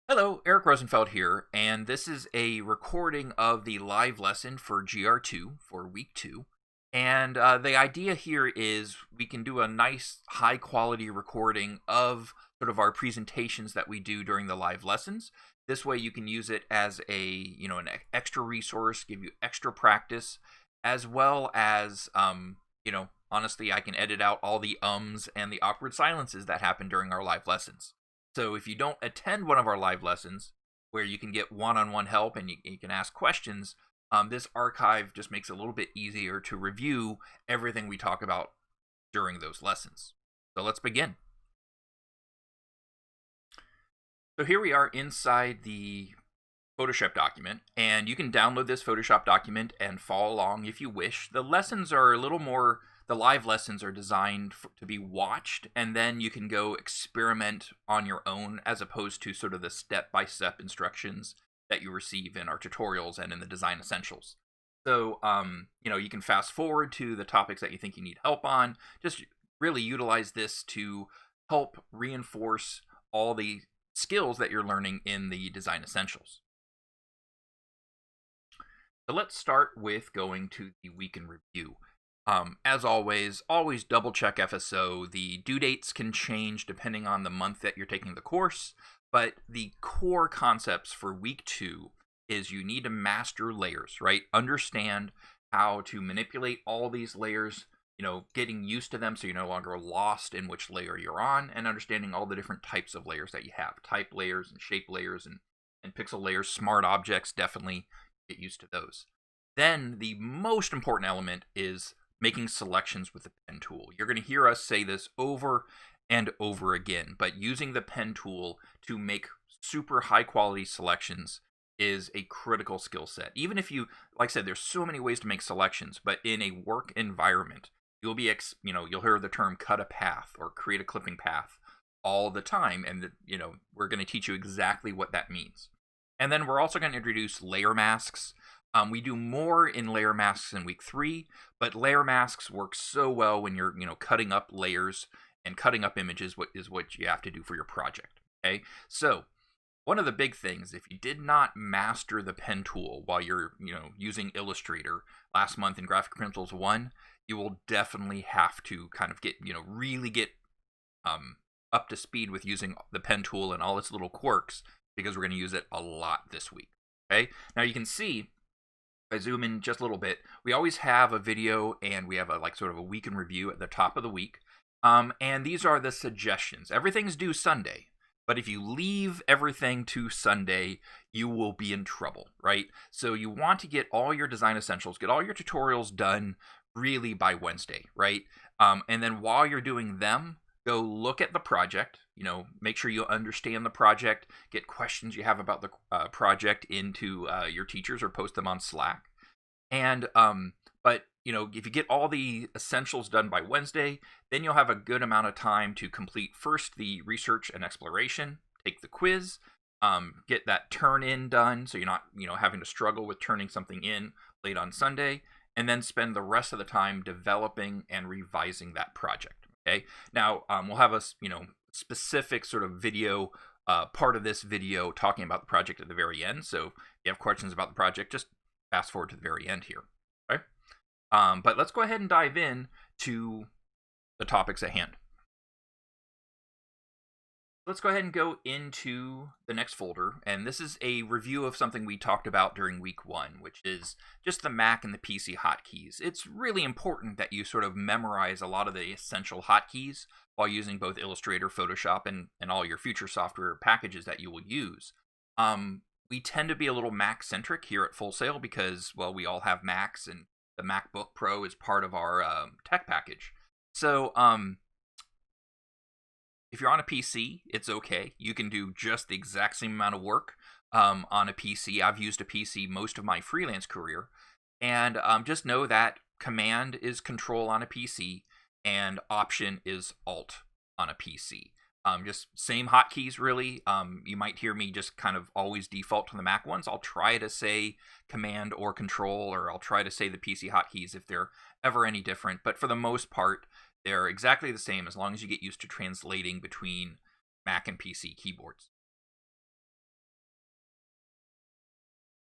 Hello, Eric Rosenfeld here, and this is a recording of the live lesson for GR2 for week 2. And the idea here is we can do a nice high quality recording of sort of our presentations that we do during the live lessons. This way you can use it as an extra resource, give you extra practice, as well as, honestly, I can edit out all the ums and the awkward silences that happen during our live lessons. So if you don't attend one of our live lessons, where you can get one-on-one help and you can ask questions, this archive just makes it a little bit easier to review everything we talk about during those lessons. So let's begin. So here we are inside the Photoshop document, and you can download this Photoshop document and follow along if you wish. The lessons are a little more, the live lessons are designed to be watched, and then you can go experiment on your own as opposed to sort of the step-by-step instructions that you receive in our tutorials and in the design essentials. So, you can fast forward to the topics that you think you need help on. Just really utilize this to help reinforce all the skills that you're learning in the design essentials. So let's start with going to the week in review. As always double check FSO. The due dates can change depending on the month that you're taking the course, but the core concepts for week 2 is you need to master layers, right? Understand how to manipulate all these layers, getting used to them so you're no longer lost in which layer you're on, and understanding all the different types of layers that you have. Type layers and shape layers and pixel layers, smart objects, definitely get used to those. Then the most important element is making selections with the pen tool. You're going to hear us say this over and over again, but using the pen tool to make super high quality selections is a critical skill set. Even if you, like I said, there's so many ways to make selections, but in a work environment, you'll hear the term cut a path or create a clipping path all the time, and we're going to teach you exactly what that means. And then we're also going to introduce layer masks. We do more in layer masks in week 3, but layer masks work so well when you're, cutting up layers and cutting up images, what you have to do for your project. Okay, so one of the big things, if you did not master the pen tool while you're, using Illustrator last month in Graphic Principles 1, you will definitely have to kind of get, really get up to speed with using the pen tool and all its little quirks, because we're going to use it a lot this week. Okay, now you can see, if I zoom in just a little bit, we always have a video and we have a sort of a week in review at the top of the week. And these are the suggestions. Everything's due Sunday, but if you leave everything to Sunday, you will be in trouble, right? So you want to get all your design essentials, get all your tutorials done really by Wednesday, right? And then while you're doing them, go look at the project, make sure you understand the project, get questions you have about the project into your teachers or post them on Slack. And, if you get all the essentials done by Wednesday, then you'll have a good amount of time to complete first the research and exploration, take the quiz, get that turn in done so you're not, having to struggle with turning something in late on Sunday, and then spend the rest of the time developing and revising that project. Okay. Now we'll have a specific sort of video part of this video talking about the project at the very end. So if you have questions about the project, just fast forward to the very end here. Okay. But let's go ahead and dive in to the topics at hand. Let's go ahead and go into the next folder, and this is a review of something we talked about during week 1, which is just the Mac and the PC hotkeys. It's really important that you sort of memorize a lot of the essential hotkeys while using both Illustrator, Photoshop, and all your future software packages that you will use. We tend to be a little Mac-centric here at Full Sail because, well, we all have Macs, and the MacBook Pro is part of our tech package. So, if you're on a PC, it's okay. You can do just the exact same amount of work on a PC. I've used a PC most of my freelance career. And just know that Command is Control on a PC and Option is Alt on a PC. Just same hotkeys, really. You might hear me just kind of always default to the Mac ones. I'll try to say Command or Control, or I'll try to say the PC hotkeys if they're ever any different. But for the most part, they're exactly the same as long as you get used to translating between Mac and PC keyboards.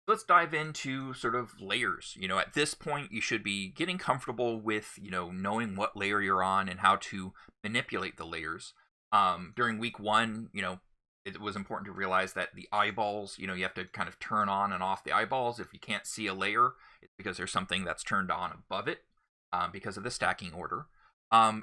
Let's dive into sort of layers. At this point, you should be getting comfortable with, knowing what layer you're on and how to manipulate the layers. During week one, it was important to realize that the eyeballs, you have to kind of turn on and off the eyeballs. If you can't see a layer, it's because there's something that's turned on above it because of the stacking order.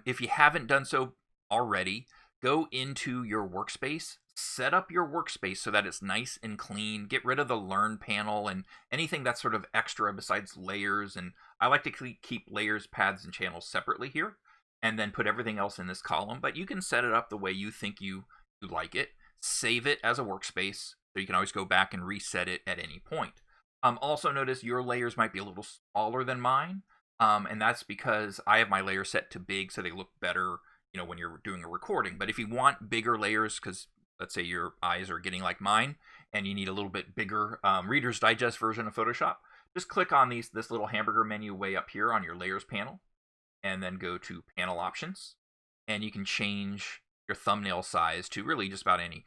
If you haven't done so already, go into your workspace, set up your workspace so that it's nice and clean, get rid of the learn panel and anything that's sort of extra besides layers. And I like to keep layers, paths, and channels separately here, and then put everything else in this column. But you can set it up the way you think you like it. Save it as a workspace, so you can always go back and reset it at any point. Also notice your layers might be a little smaller than mine, and that's because I have my layers set to big so they look better, when you're doing a recording. But if you want bigger layers, because let's say your eyes are getting like mine, and you need a little bit bigger Reader's Digest version of Photoshop, just click on this little hamburger menu way up here on your layers panel, and then go to panel options, and you can change your thumbnail size to really just about any.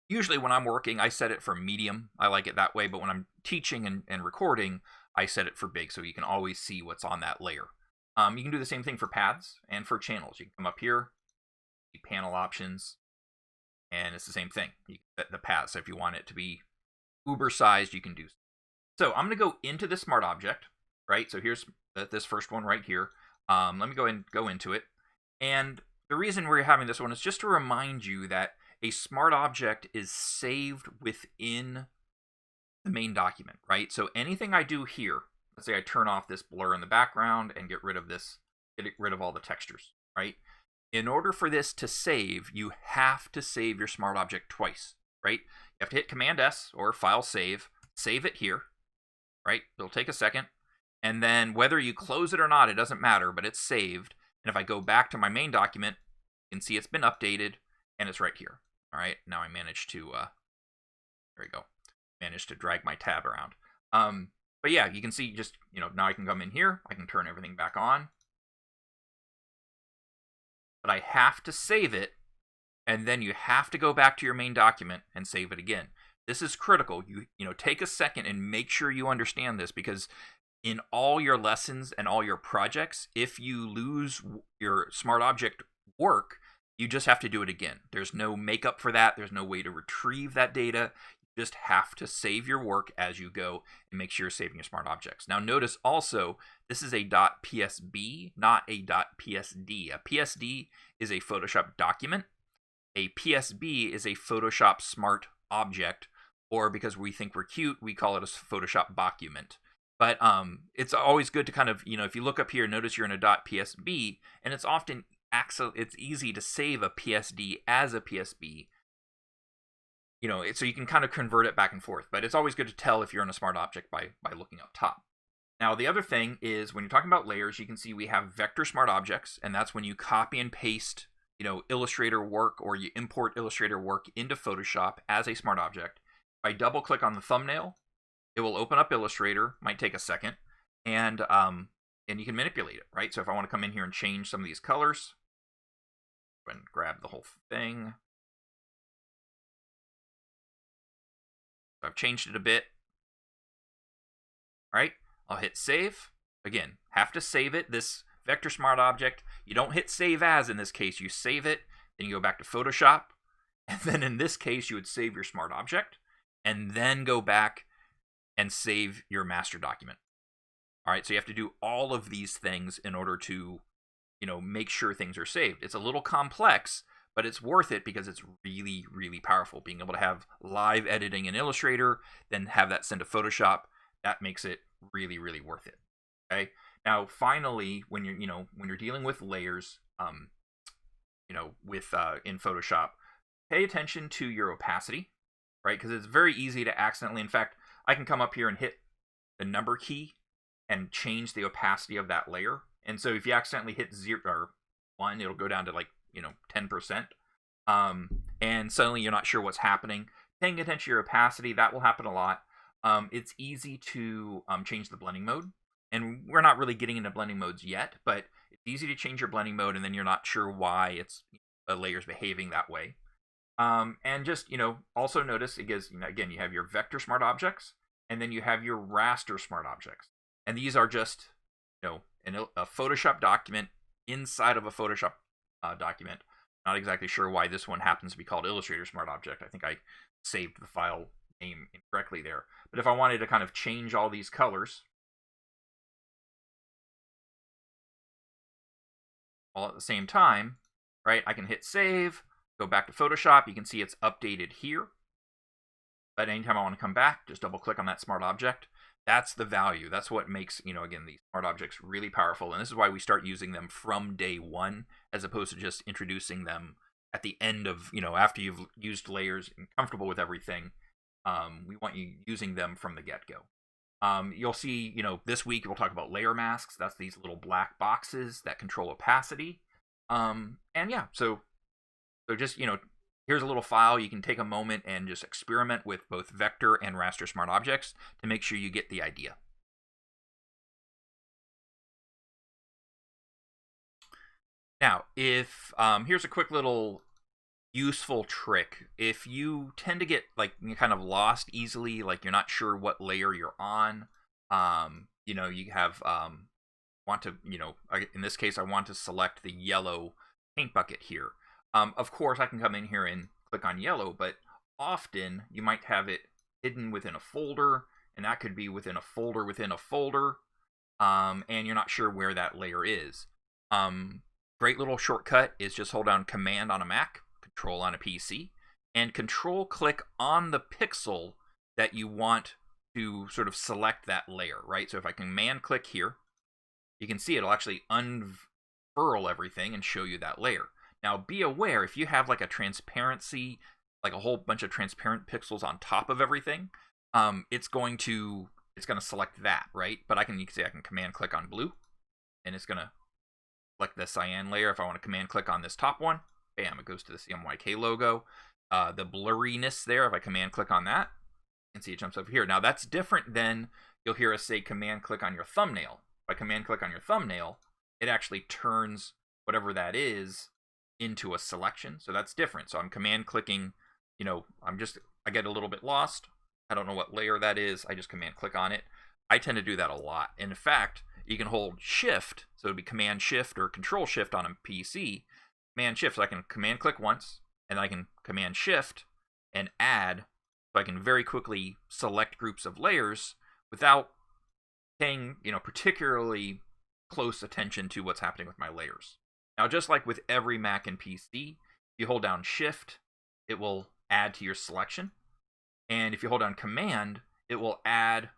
Usually when I'm working, I set it for medium. I like it that way, but when I'm teaching and recording, I set it for big so you can always see what's on that layer. You can do the same thing for paths and for channels. You can come up here, panel options, and it's the same thing. You can set the paths. So if you want it to be uber sized, you can do so. I'm going to go into the smart object, right? So here's this first one right here. Let me go into it. And the reason we're having this one is just to remind you that a smart object is saved within the main document, right? So anything I do here, let's say I turn off this blur in the background and get rid of all the textures, right? In order for this to save, you have to save your smart object twice, right? You have to hit Command S or File Save it here, right? It'll take a second. And then whether you close it or not, it doesn't matter, but it's saved. And if I go back to my main document, you can see it's been updated and it's right here. All right, now I managed to, there we go, managed to drag my tab around. But yeah, you can see just, now I can come in here, I can turn everything back on. But I have to save it, and then you have to go back to your main document and save it again. This is critical. You take a second and make sure you understand this, because in all your lessons and all your projects, if you lose your smart object work, you just have to do it again. There's no makeup for that. There's no way to retrieve that data. You just have to save your work as you go and make sure you're saving your smart objects. Now notice also, this is a .psb, not a .psd. A PSD is a Photoshop document. A PSB is a Photoshop smart object, or because we think we're cute, we call it a Photoshop document. But it's always good to kind of, if you look up here, notice you're in a .psb, and it's easy to save a PSD as a PSB, so you can kind of convert it back and forth. But it's always good to tell if you're in a smart object by looking up top. Now, the other thing is when you're talking about layers, you can see we have vector smart objects, and that's when you copy and paste, Illustrator work, or you import Illustrator work into Photoshop as a smart object. If I double click on the thumbnail, it will open up Illustrator, might take a second, and you can manipulate it, right? So if I want to come in here and change some of these colors, and grab the whole thing. I've changed it a bit. All right, I'll hit save. Again, have to save it. This vector smart object, you don't hit save as in this case. You save it, then you go back to Photoshop, and then in this case, you would save your smart object, and then go back and save your master document. All right, so you have to do all of these things in order to, make sure things are saved. It's a little complex, but it's worth it because it's really, really powerful. Being able to have live editing in Illustrator, then have that sent to Photoshop, that makes it really, really worth it. Okay. Now, finally, when you're dealing with layers, in Photoshop, pay attention to your opacity, right? Because it's very easy to accidentally. In fact, I can come up here and hit the number key and change the opacity of that layer. And so if you accidentally hit 0 or 1, it'll go down to 10%. And suddenly you're not sure what's happening. Paying attention to your opacity, that will happen a lot. It's easy to change the blending mode. And we're not really getting into blending modes yet, but it's easy to change your blending mode, and then you're not sure why a layer's behaving that way. And just, also notice, again, you have your vector smart objects, and then you have your raster smart objects. And these are just, in a Photoshop document inside of a Photoshop document. Not exactly sure why this one happens to be called Illustrator Smart Object. I think I saved the file name incorrectly there. But if I wanted to kind of change all these colors all at the same time, right, I can hit save, go back to Photoshop. You can see it's updated here. But anytime I want to come back, just double click on that smart object. That's the value. That's what makes, again, these smart objects really powerful. And this is why we start using them from day one, as opposed to just introducing them at the end of, after you've used layers and comfortable with everything. We want you using them from the get-go. You'll see, this week we'll talk about layer masks. That's these little black boxes that control opacity. And yeah, so just, here's a little file. You can take a moment and just experiment with both vector and raster smart objects to make sure you get the idea. Now, if here's a quick little useful trick. If you tend to get kind of lost easily, like you're not sure what layer you're on, you have want to, in this case, I want to select the yellow paint bucket here. Of course, I can come in here and click on yellow, but often you might have it hidden within a folder, and that could be within a folder within a folder, and you're not sure where that layer is. Great little shortcut is just hold down Command on a Mac, Control on a PC, and Control click on the pixel that you want to sort of select that layer, right? So if I Command click here, you can see it'll actually unfurl everything and show you that layer. Now, be aware, if you have like a transparency, like a whole bunch of transparent pixels on top of everything, it's going to select that, right? But you can see I can Command click on blue, and it's going to select the cyan layer. If I want to Command click on this top one, bam, it goes to the CMYK logo. The blurriness there, if I Command click on that, you can see it jumps over here. Now, that's different than you'll hear us say Command click on your thumbnail. If I Command click on your thumbnail, it actually turns whatever that is into a selection. So that's different. So I'm Command clicking, I get a little bit lost. I don't know what layer that is. I just Command click on it. I tend to do that a lot. And in fact, you can hold Shift, so it'd be Command Shift or Control Shift on a PC. Command Shift, so I can Command click once, and I can Command Shift and add, so I can very quickly select groups of layers without paying, particularly close attention to what's happening with my layers. Now, just like with every Mac and PC, if you hold down Shift, it will add to your selection. And if you hold down Command, it will add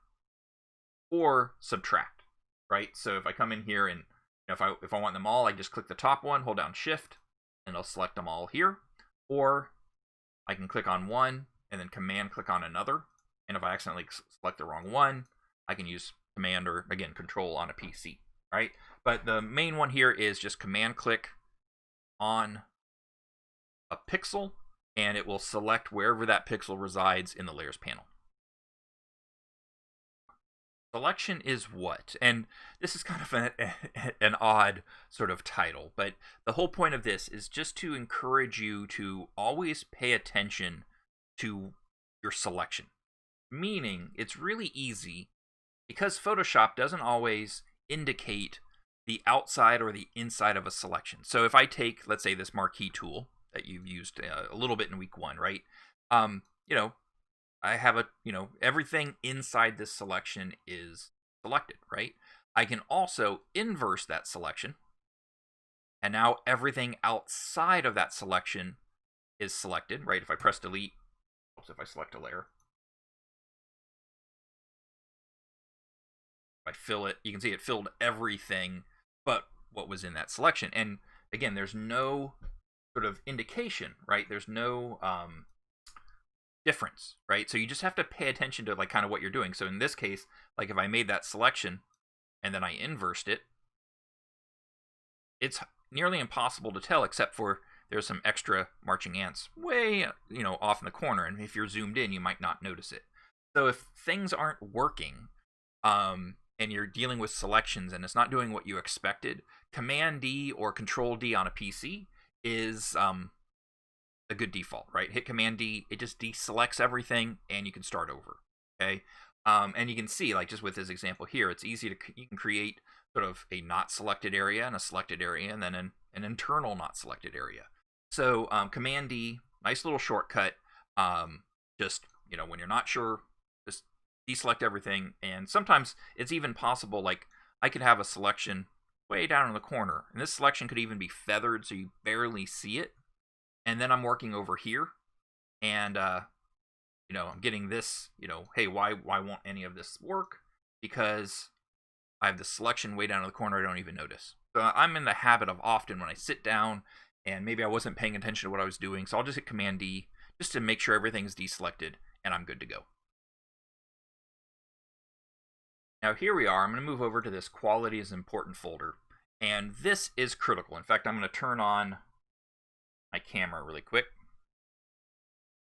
or subtract, right? So if I come in here and if I want them all, I just click the top one, hold down Shift, and it'll select them all here. Or I can click on one and then Command click on another. And if I accidentally select the wrong one, I can use Command or, again, Control on a PC, right? But the main one here is just Command click on a pixel, and it will select wherever that pixel resides in the layers panel. Selection is what? And this is kind of an odd sort of title, but the whole point of this is just to encourage you to always pay attention to your selection. Meaning, it's really easy because Photoshop doesn't always indicate the outside or the inside of a selection. So if I take, let's say, this marquee tool that you've used a little bit in week 1, right? I have everything inside this selection is selected, right? I can also inverse that selection, and now everything outside of that selection is selected, right? If I press delete, if I select a layer, if I fill it, you can see it filled everything but what was in that selection. And again, there's no sort of indication, right? There's no difference, right? So you just have to pay attention to kind of what you're doing. So in this case, if I made that selection and then I inversed it, it's nearly impossible to tell, except for there's some extra marching ants way, off in the corner. And if you're zoomed in, you might not notice it. So if things aren't working, and you're dealing with selections and it's not doing what you expected, Command D or Control D on a PC is a good default, right? Hit Command D, it just deselects everything and you can start over, okay? And you can see, like just with this example here, it's easy to, you can create sort of a not selected area and a selected area, and then an internal not selected area. So Command D, nice little shortcut. Just, when you're not sure, just deselect everything. And sometimes it's even possible, like I could have a selection way down in the corner, and this selection could even be feathered so you barely see it. And then I'm working over here, and I'm getting this, hey, why won't any of this work? Because I have the selection way down in the corner I don't even notice. So I'm in the habit of often when I sit down and maybe I wasn't paying attention to what I was doing, so I'll just hit Command D just to make sure everything's deselected and I'm good to go. Now here we are. I'm going to move over to this quality is important folder, and this is critical. In fact, I'm going to turn on my camera really quick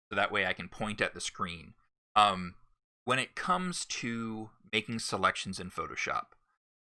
so that way I can point at the screen. When it comes to making selections in Photoshop,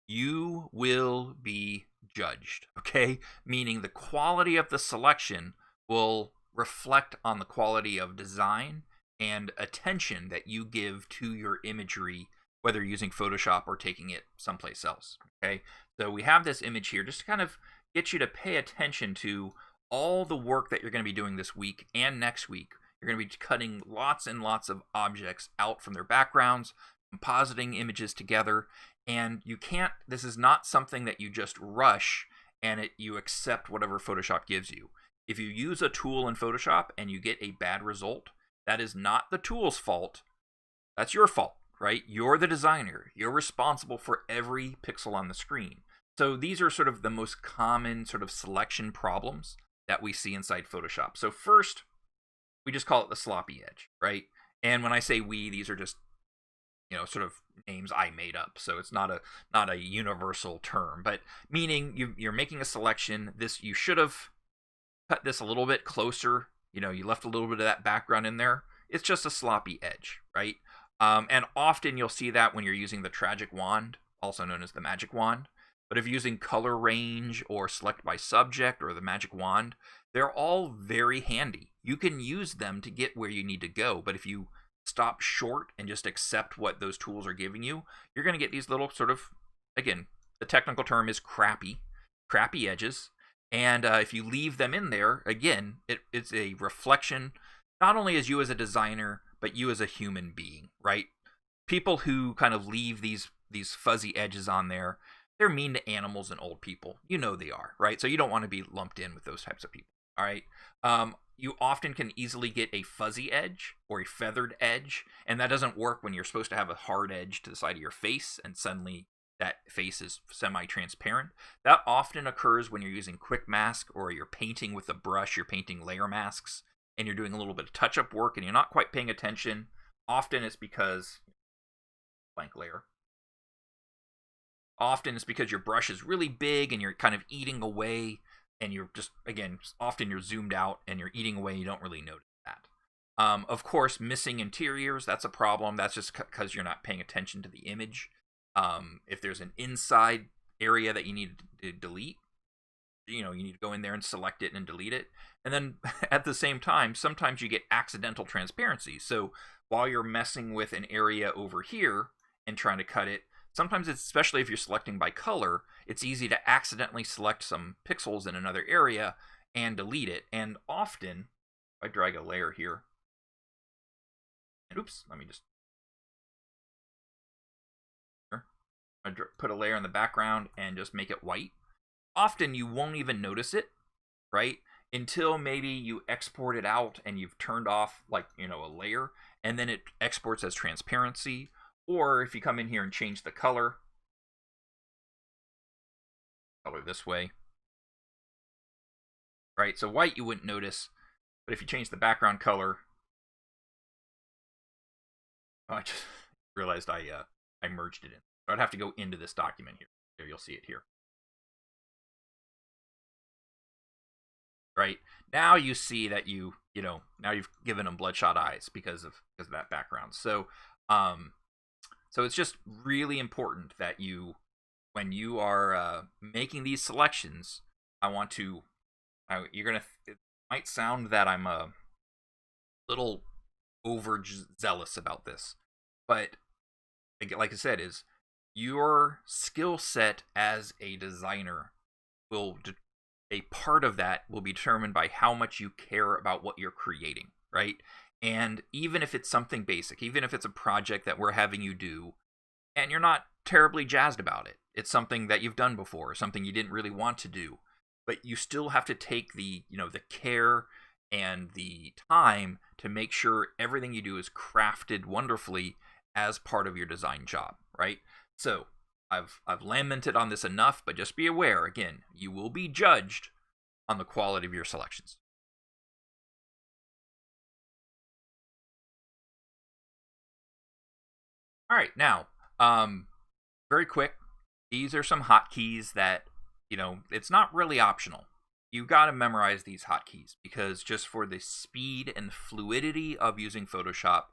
you will be judged, okay? Meaning the quality of the selection will reflect on the quality of design and attention that you give to your imagery, whether you're using Photoshop or taking it someplace else, okay? So we have this image here just to kind of get you to pay attention to all the work that you're going to be doing this week and next week. You're going to be cutting lots and lots of objects out from their backgrounds, compositing images together, and you can't, this is not something that you just rush and you accept whatever Photoshop gives you. If you use a tool in Photoshop and you get a bad result, that is not the tool's fault. That's your fault, right? You're the designer. You're responsible for every pixel on the screen. So these are sort of the most common sort of selection problems that we see inside Photoshop. So first, we just call it the sloppy edge, right? And when I say we, these are just, sort of names I made up. So it's not a universal term, but meaning you're making a selection. This, you should have cut this a little bit closer. You left a little bit of that background in there. It's just a sloppy edge, right? And often you'll see that when you're using the tragic wand, also known as the magic wand. But if you're using color range or select by subject or the magic wand, they're all very handy. You can use them to get where you need to go. But if you stop short and just accept what those tools are giving you, you're going to get these little sort of, again, the technical term is crappy edges. And if you leave them in there, again, it's a reflection, not only as you as a designer, but you as a human being, right? People who kind of leave these fuzzy edges on there, they're mean to animals and old people. They are, right? So you don't want to be lumped in with those types of people, all right? You often can easily get a fuzzy edge or a feathered edge, and that doesn't work when you're supposed to have a hard edge to the side of your face, and suddenly that face is semi-transparent. That often occurs when you're using quick mask or you're painting with a brush, you're painting layer masks, and you're doing a little bit of touch-up work and you're not quite paying attention. Often it's because, blank layer. Often it's because your brush is really big and you're kind of eating away, and you're just, again, often you're zoomed out and you're eating away, you don't really notice that. Of course, missing interiors, that's a problem. That's just because you're not paying attention to the image. If there's an inside area that you need to delete, you need to go in there and select it and delete it. And then at the same time, sometimes you get accidental transparency. So while you're messing with an area over here and trying to cut it, sometimes it's, especially if you're selecting by color, it's easy to accidentally select some pixels in another area and delete it. And often, if I drag a layer here, and oops, let me just put a layer in the background and just make it white. Often you won't even notice it, right? Until maybe you export it out and you've turned off, like, a layer, and then it exports as transparency. Or if you come in here and change the color this way, right? So white you wouldn't notice, but if you change the background color, I just realized I merged it in. So I'd have to go into this document here. There, you'll see it here. Right? Now you see that now you've given them bloodshot eyes because of that background. So so it's just really important that when you are making these selections, it might sound that I'm a little overzealous about this, but like I said, is your skill set as a designer will a part of that will be determined by how much you care about what you're creating, right? And even if it's something basic, even if it's a project that we're having you do and you're not terribly jazzed about it, it's something that you've done before, something you didn't really want to do, but you still have to take the care and the time to make sure everything you do is crafted wonderfully as part of your design job, right? So I've lamented on this enough, but just be aware, again, you will be judged on the quality of your selections. All right, now, very quick, these are some hotkeys that, it's not really optional. You got to memorize these hotkeys because just for the speed and fluidity of using Photoshop,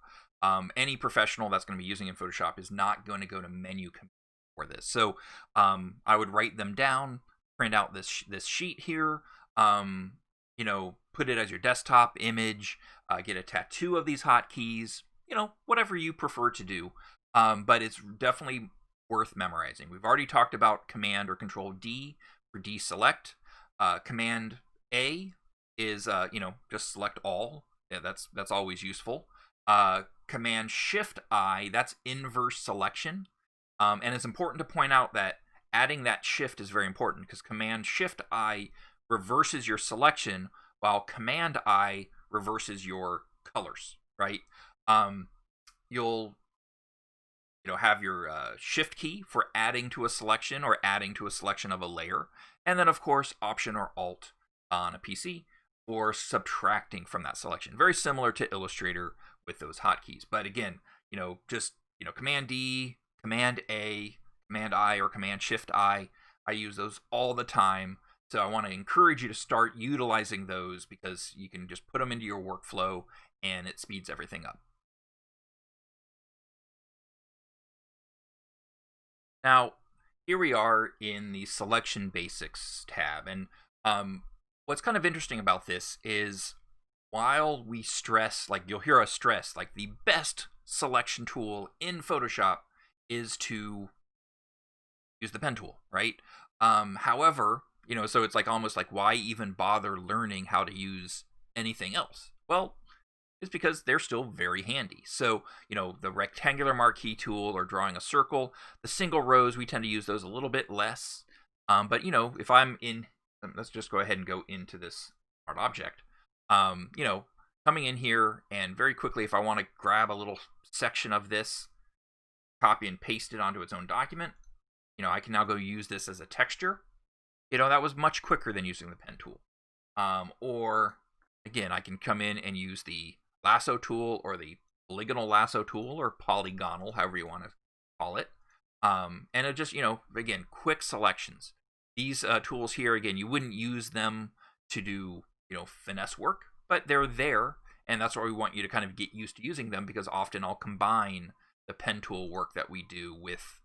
any professional that's going to be using in Photoshop is not going to go to menu command for this. So I would write them down, print out this sheet here, put it as your desktop image, get a tattoo of these hotkeys, whatever you prefer to do. But it's definitely worth memorizing. We've already talked about Command or Control D for deselect. Command A is just select all. Yeah, that's always useful. Command Shift I, that's inverse selection. And it's important to point out that adding that shift is very important because Command Shift I reverses your selection while Command I reverses your colors, right? You'll have your shift key for adding to a selection or adding to a selection of a layer. And then, of course, Option or Alt on a PC for subtracting from that selection. Very similar to Illustrator with those hotkeys. But again, just, Command D, Command A, Command I, or Command Shift I use those all the time. So I want to encourage you to start utilizing those because you can just put them into your workflow and it speeds everything up. Now, here we are in the Selection Basics tab, and what's kind of interesting about this is while we stress, like you'll hear us stress, like the best selection tool in Photoshop is to use the pen tool, right? However, so it's like almost like why even bother learning how to use anything else? Well, is because they're still very handy. So, the rectangular marquee tool or drawing a circle, the single rows, we tend to use those a little bit less. But, if I'm in, let's just go ahead and go into this art object. Coming in here and very quickly, if I want to grab a little section of this, copy and paste it onto its own document, I can now go use this as a texture. That was much quicker than using the pen tool. Or, again, I can come in and use the lasso tool or the polygonal lasso tool or polygonal, however you want to call it. And it just, again, quick selections. These tools here, again, you wouldn't use them to do, finesse work, but they're there. And that's why we want you to kind of get used to using them because often I'll combine the pen tool work that we do with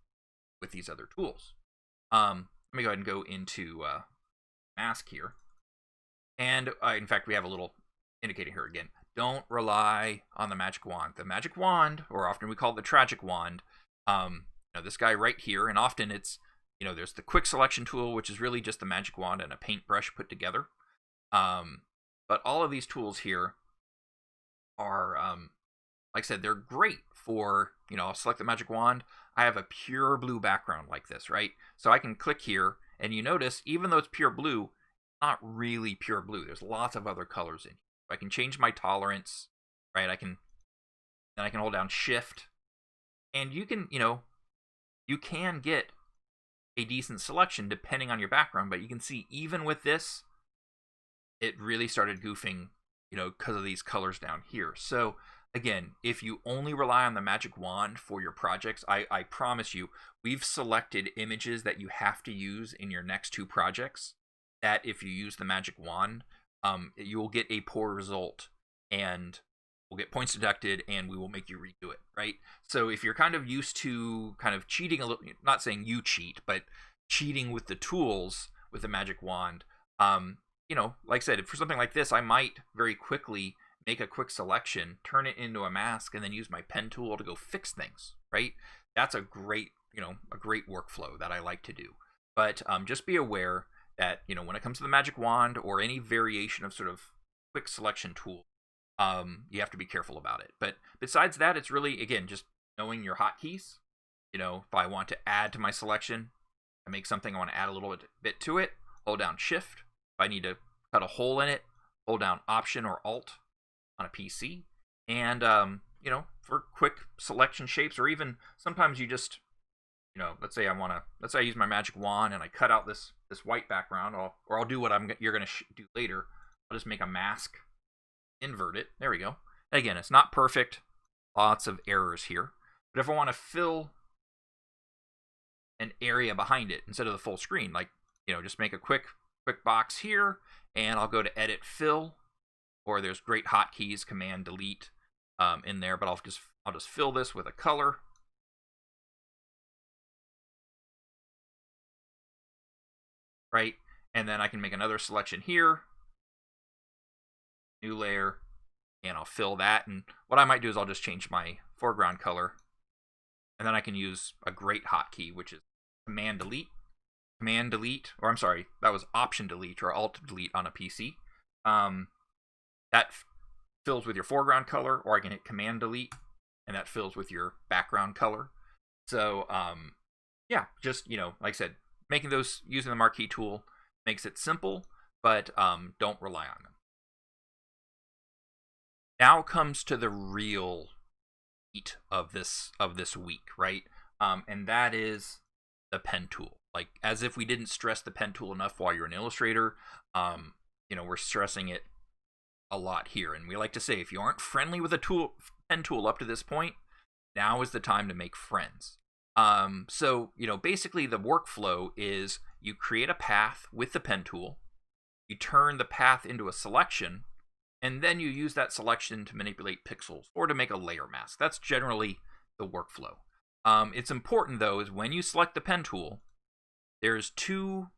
these other tools. Let me go ahead and go into mask here. And in fact, we have a little indicator here again. Don't rely on the magic wand. The magic wand, or often we call it the tragic wand, this guy right here, and often it's, there's the quick selection tool, which is really just the magic wand and a paintbrush put together. But all of these tools here are, like I said, they're great for, I'll select the magic wand. I have a pure blue background like this, right? So I can click here, and you notice, even though it's pure blue, it's not really pure blue. There's lots of other colors in here. I can change my tolerance, right? I can hold down Shift, and you can, you can get a decent selection depending on your background, but you can see even with this, it really started goofing, because of these colors down here. So again, if you only rely on the magic wand for your projects, I promise you, we've selected images that you have to use in your next two projects that if you use the magic wand, you will get a poor result and we'll get points deducted and we will make you redo it, right? So if you're kind of used to kind of cheating a little, not saying you cheat, but cheating with the tools with the magic wand, like I said, for something like this, I might very quickly make a quick selection, turn it into a mask, and then use my pen tool to go fix things, right? that's a great, a great workflow that I like to do. But just be aware that, when it comes to the magic wand or any variation of sort of quick selection tool, you have to be careful about it. But besides that, it's really, again, just knowing your hotkeys. If I want to add to my selection, I make something, I want to add a little bit to it, hold down Shift. If I need to cut a hole in it, hold down Option or Alt on a PC. And, for quick selection shapes, or even sometimes you just, let's say I use my magic wand and I cut out this white background, or I'll do what you're going to do later. I'll just make a mask, invert it. There we go. And again, it's not perfect. Lots of errors here. But if I want to fill an area behind it instead of the full screen, like, just make a quick box here, and I'll go to Edit Fill, or there's great hotkeys, Command Delete in there, but I'll just fill this with a color. Right, and then I can make another selection here, new layer, and I'll fill that. And what I might do is I'll just change my foreground color, and then I can use a great hotkey, which is Command Delete, or I'm sorry, that was Option Delete or Alt Delete on a PC. That fills with your foreground color, or I can hit Command Delete, and that fills with your background color. So, yeah, just, like I said, making those using the marquee tool makes it simple, but don't rely on them. Now comes to the real meat of this week, right? And that is the pen tool. Like, as if we didn't stress the pen tool enough while you're an illustrator, we're stressing it a lot here. And we like to say, if you aren't friendly with a pen tool up to this point, now is the time to make friends. So, basically the workflow is you create a path with the pen tool, you turn the path into a selection, and then you use that selection to manipulate pixels or to make a layer mask. That's generally the workflow. It's important, though, is when you select the pen tool, there's two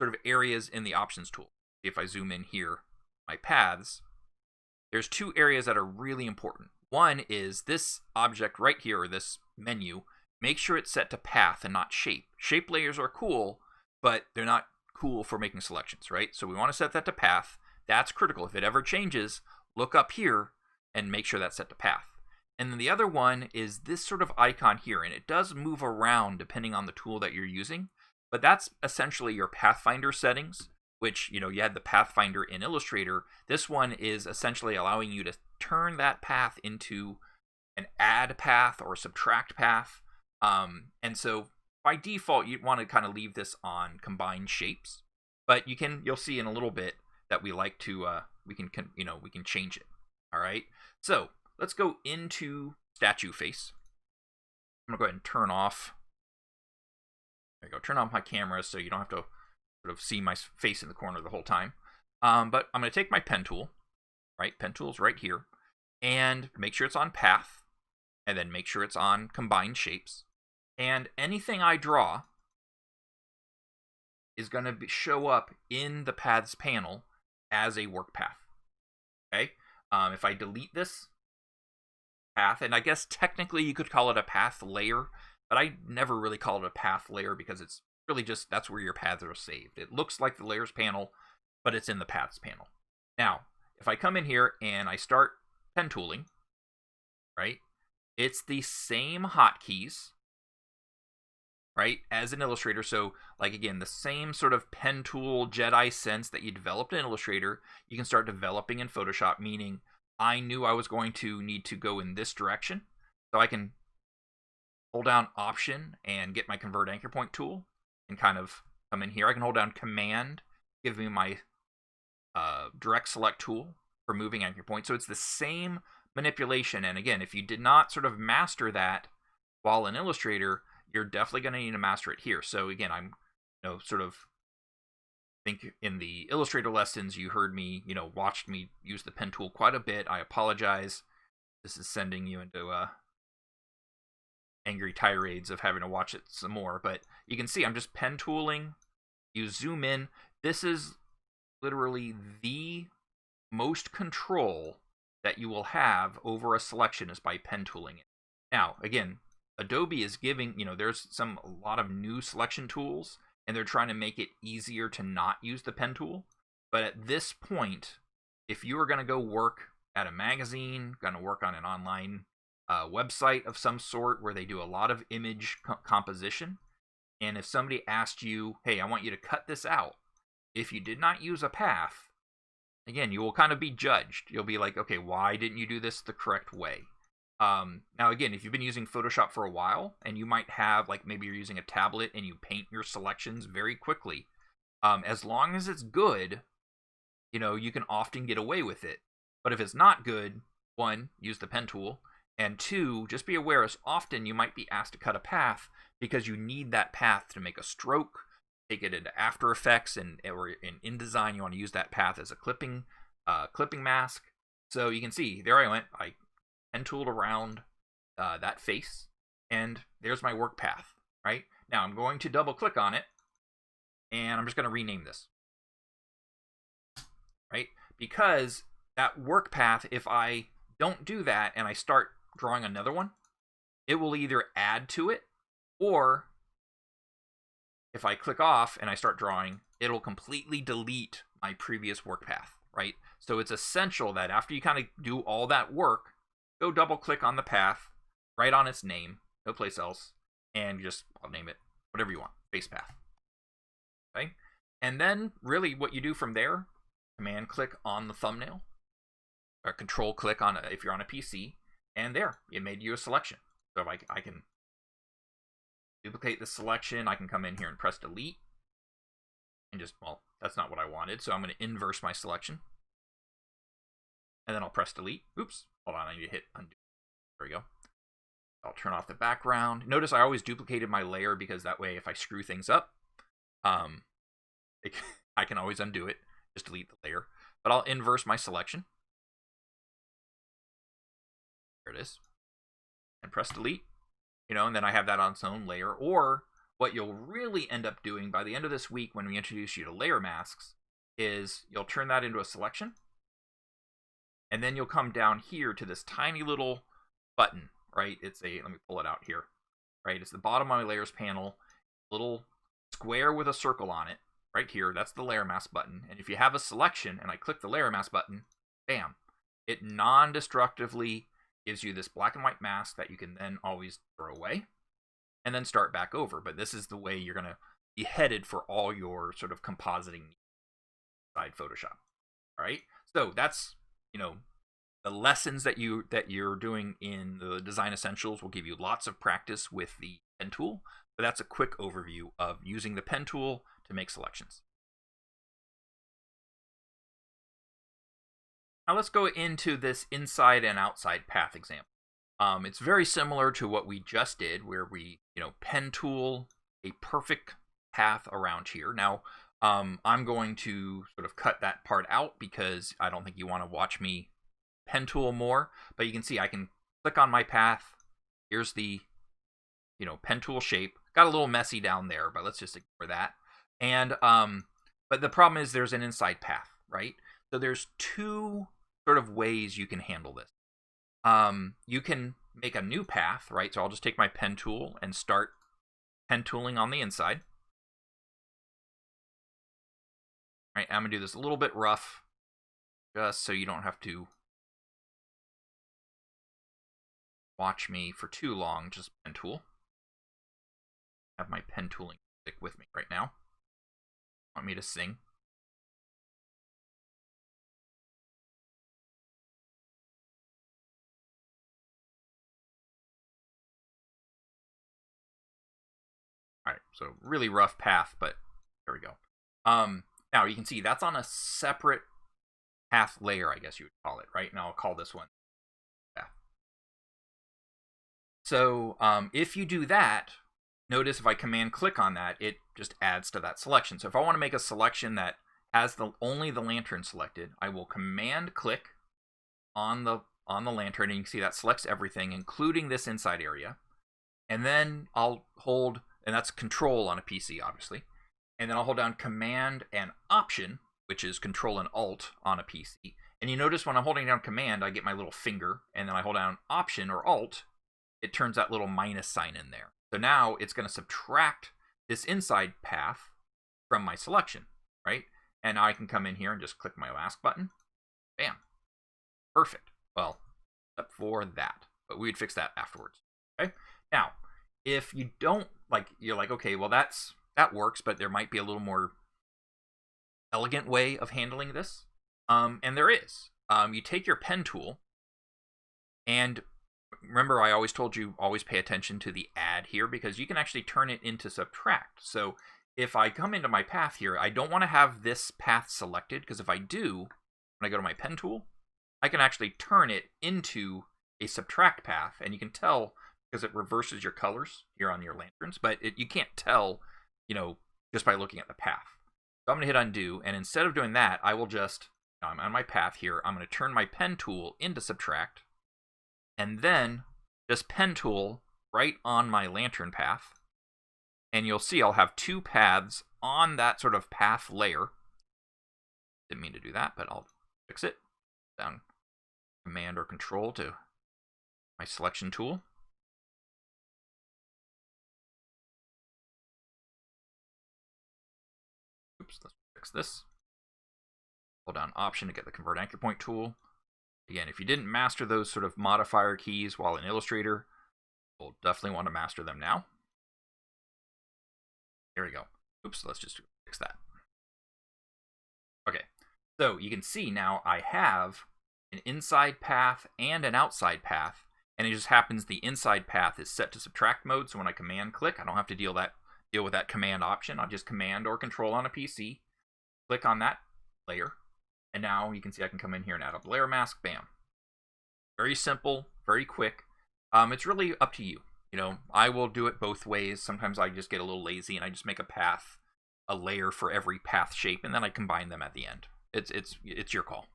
sort of areas in the options tool. If I zoom in here, my paths, there's two areas that are really important. One is this object right here, or this menu. Make sure it's set to path and not shape. Shape layers are cool, but they're not cool for making selections, right? So we want to set that to path. That's critical. If it ever changes, look up here and make sure that's set to path. And then the other one is this sort of icon here, and it does move around depending on the tool that you're using, but that's essentially your Pathfinder settings, which, you had the Pathfinder in Illustrator. This one is essentially allowing you to turn that path into an add path or subtract path. And so by default, you'd want to kind of leave this on combined shapes, but you'll see in a little bit that we like to, we can change it. All right. So let's go into statue face. I'm gonna go ahead and turn off. There you go. Turn off my camera so you don't have to sort of see my face in the corner the whole time. But I'm gonna take my pen tool, right? Pen tool's right here, and make sure it's on path, and then make sure it's on combined shapes. And anything I draw is going to show up in the paths panel as a work path. Okay? If I delete this path, and I guess technically you could call it a path layer, but I never really call it a path layer because it's really just, that's where your paths are saved. It looks like the layers panel, but it's in the paths panel. Now, if I come in here and I start pen tooling, right? It's the same hotkeys, right, as an Illustrator. So, like, again, the same sort of pen tool Jedi sense that you developed in Illustrator, you can start developing in Photoshop, meaning I knew I was going to need to go in this direction. So I can hold down Option and get my Convert Anchor Point tool and kind of come in here. I can hold down Command, give me my Direct Select tool for moving anchor point. So it's the same manipulation. And again, if you did not sort of master that while in Illustrator, you're definitely going to need to master it here. So again, I'm, sort of think in the Illustrator lessons, you heard me, watched me use the pen tool quite a bit. I apologize. This is sending you into angry tirades of having to watch it some more. But you can see I'm just pen tooling. You zoom in. This is literally the most control that you will have over a selection is by pen tooling it. Now, again, Adobe is giving, there's a lot of new selection tools, and they're trying to make it easier to not use the pen tool. But at this point, if you are going to go work at a magazine, going to work on an online website of some sort where they do a lot of image composition, and if somebody asked you, hey, I want you to cut this out, if you did not use a path, again, you will kind of be judged. You'll be like, okay, why didn't you do this the correct way? Now, again, if you've been using Photoshop for a while, and you might have, like, maybe you're using a tablet and you paint your selections very quickly, as long as it's good, you can often get away with it. But if it's not good, one, use the pen tool, and two, just be aware as often you might be asked to cut a path because you need that path to make a stroke, take it into After Effects, or in InDesign, you want to use that path as a clipping mask. So you can see, there I went, I pen tooled around that face, and there's my work path, right? Now I'm going to double click on it, and I'm just going to rename this, right? Because that work path, if I don't do that and I start drawing another one, it will either add to it, or if I click off and I start drawing, it'll completely delete my previous work path, right? So it's essential that after you kind of do all that work, go double click on the path, write on its name, no place else, and I'll name it whatever you want, face path. Okay? And then really what you do from there, command click on the thumbnail, or control click on if you're on a PC, and there, it made you a selection. So if I can duplicate the selection, I can come in here and press delete, and well, that's not what I wanted, so I'm going to inverse my selection. And then I'll press delete. Oops, hold on, I need to hit undo. There we go. I'll turn off the background. Notice I always duplicated my layer because that way if I screw things up, I can always undo it. Just delete the layer. But I'll inverse my selection. There it is. And press delete. And then I have that on its own layer. Or what you'll really end up doing by the end of this week when we introduce you to layer masks is you'll turn that into a selection. And then you'll come down here to this tiny little button, right? Let me pull it out here, right? It's the bottom of my layers panel, little square with a circle on it, right here. That's the layer mask button. And if you have a selection and I click the layer mask button, bam, it non-destructively gives you this black and white mask that you can then always throw away and then start back over. But this is the way you're going to be headed for all your sort of compositing inside Photoshop. All right. So that's, the lessons that you're doing in the Design Essentials will give you lots of practice with the pen tool. But that's a quick overview of using the pen tool to make selections. Now let's go into this inside and outside path example. It's very similar to what we just did, where we, pen tool a perfect path around here. Now, I'm going to sort of cut that part out because I don't think you want to watch me pen tool more. But you can see I can click on my path. Here's the, pen tool shape. Got a little messy down there, but let's just ignore that. And but the problem is there's an inside path, right? So there's two sort of ways you can handle this. You can make a new path, right? So I'll just take my pen tool and start pen tooling on the inside. Right, I'm going to do this a little bit rough, just so you don't have to watch me for too long, just pen tool. I have my pen tooling stick with me right now. Want me to sing? All right, so really rough path, but there we go. Now you can see that's on a separate path layer, I guess you would call it, right? Now I'll call this one path. So if you do that, notice if I command click on that, it just adds to that selection. So if I want to make a selection that has only the lantern selected, I will command click on the lantern, and you can see that selects everything, including this inside area. And then I'll hold, and that's control on a PC, obviously. And then I'll hold down command and option, which is control and alt on a PC. And you notice when I'm holding down command, I get my little finger, and then I hold down option or alt, it turns that little minus sign in there. So now it's going to subtract this inside path from my selection, right? And now I can come in here and just click my mask button. Bam. Perfect. Well, except for that. But we'd fix that afterwards. Okay? Now, if you don't, like, you're like, okay, well, that works, but there might be a little more elegant way of handling this. And there is. You take your pen tool, and remember I always told you always pay attention to the add here, because you can actually turn it into subtract. So if I come into my path here, I don't want to have this path selected, because if I do, when I go to my pen tool, I can actually turn it into a subtract path, and you can tell because it reverses your colors here on your lanterns, but you can't tell, just by looking at the path. So I'm going to hit undo, and instead of doing that, I will just, I'm on my path here, I'm going to turn my pen tool into subtract, and then just pen tool right on my lantern path, and you'll see I'll have two paths on that sort of path layer. Didn't mean to do that, but I'll fix it. Down Command or Control to my selection tool. Oops, let's fix this. Hold down Option to get the Convert Anchor Point tool. Again, if you didn't master those sort of modifier keys while in Illustrator, you'll definitely want to master them now. Here we go. Oops, let's just fix that. Okay, so you can see now I have an inside path and an outside path, and it just happens the inside path is set to subtract mode, so when I command click, I don't have to deal with that command option. I'll just command or control on a PC, click on that layer, and now you can see I can come in here and add a layer mask. Bam. Very simple, very quick. It's really up to you. I will do it both ways. Sometimes I just get a little lazy and I just make a layer for every path shape, and then I combine them at the end. It's your call.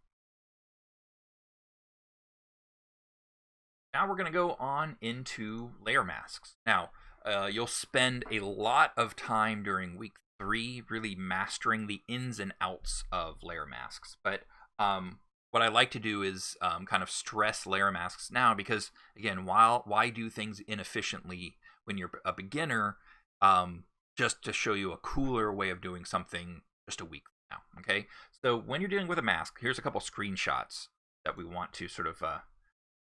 Now we're going to go on into layer masks. Now, you'll spend a lot of time during week 3 really mastering the ins and outs of layer masks. But what I like to do is kind of stress layer masks now, because again, why do things inefficiently when you're a beginner, just to show you a cooler way of doing something just a week from now. Okay, so when you're dealing with a mask, here's a couple screenshots that we want to sort of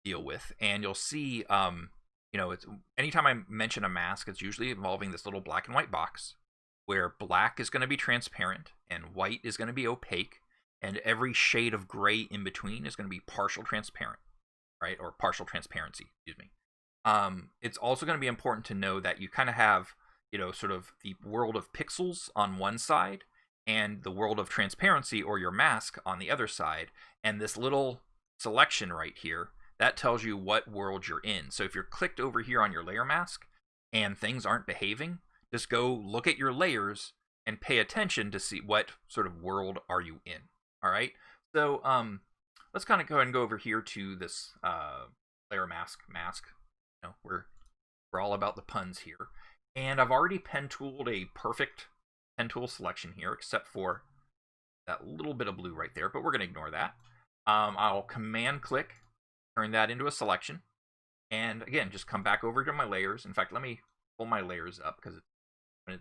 deal with, and you'll see it's anytime I mention a mask, it's usually involving this little black and white box where black is going to be transparent and white is going to be opaque, and every shade of gray in between is going to be partial transparent, right? Or partial transparency, excuse me. It's also going to be important to know that you kind of have, sort of the world of pixels on one side and the world of transparency or your mask on the other side. And this little selection right here, that tells you what world you're in. So if you're clicked over here on your layer mask and things aren't behaving, just go look at your layers and pay attention to see what sort of world are you in. All right, so let's kind of go ahead and go over here to this layer mask. We're all about the puns here, and I've already pen tooled a perfect pen tool selection here, except for that little bit of blue right there. But we're going to ignore that. I'll command click, turn that into a selection, and again, just come back over to my layers. In fact, let me pull my layers up, because when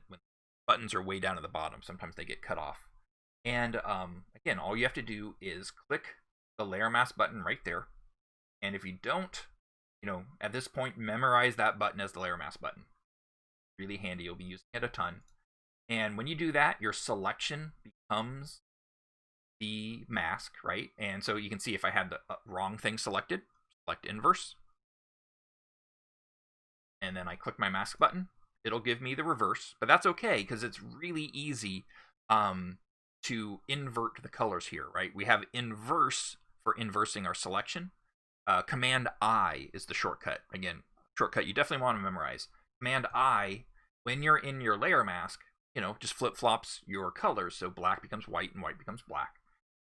buttons are way down at the bottom, sometimes they get cut off. And again, all you have to do is click the layer mask button right there. And if you don't, at this point, memorize that button as the layer mask button. Really handy. You'll be using it a ton. And when you do that, your selection becomes the mask, right? And so you can see if I had the wrong thing selected, select inverse. And then I click my mask button. It'll give me the reverse, but that's okay, because it's really easy to invert the colors here, right? We have inverse for inversing our selection. Command I is the shortcut. Again, shortcut you definitely want to memorize. Command I, when you're in your layer mask, just flip-flops your colors, so black becomes white and white becomes black.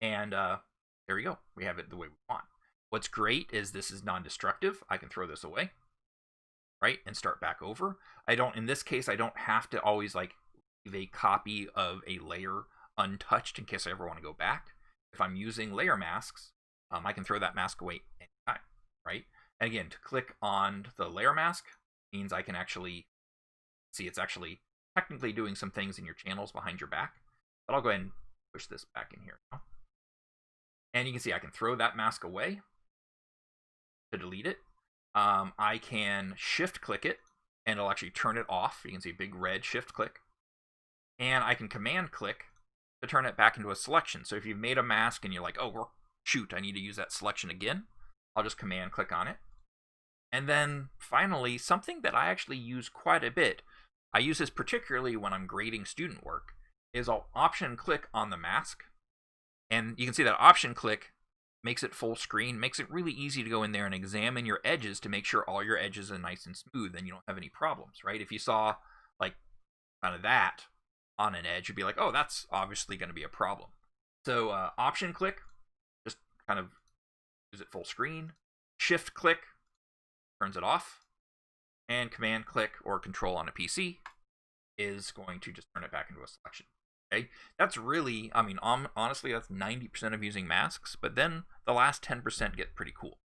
And there we go. We have it the way we want. What's great is this is non-destructive. I can throw this away, right, and start back over. In this case, I don't have to always leave a copy of a layer untouched in case I ever want to go back. If I'm using layer masks, I can throw that mask away anytime, right? And again, to click on the layer mask means I can actually see it's actually technically doing some things in your channels behind your back. But I'll go ahead and push this back in here now. And you can see I can throw that mask away to delete it. I can shift click it and it'll actually turn it off. You can see a big red shift click. And I can command click to turn it back into a selection. So if you've made a mask and you're like, oh, shoot, I need to use that selection again, I'll just command click on it. And then finally, something that I actually use quite a bit, I use this particularly when I'm grading student work, is I'll option click on the mask. And you can see that option click makes it full screen, makes it really easy to go in there and examine your edges to make sure all your edges are nice and smooth and you don't have any problems, right? If you saw like kind of that on an edge, you'd be like, oh, that's obviously going to be a problem. So option click, just kind of use it full screen. Shift click turns it off. And command click or control on a PC is going to just turn it back into a selection. Okay, that's really, I mean, honestly, that's 90% of using masks, but then the last 10% get pretty cool.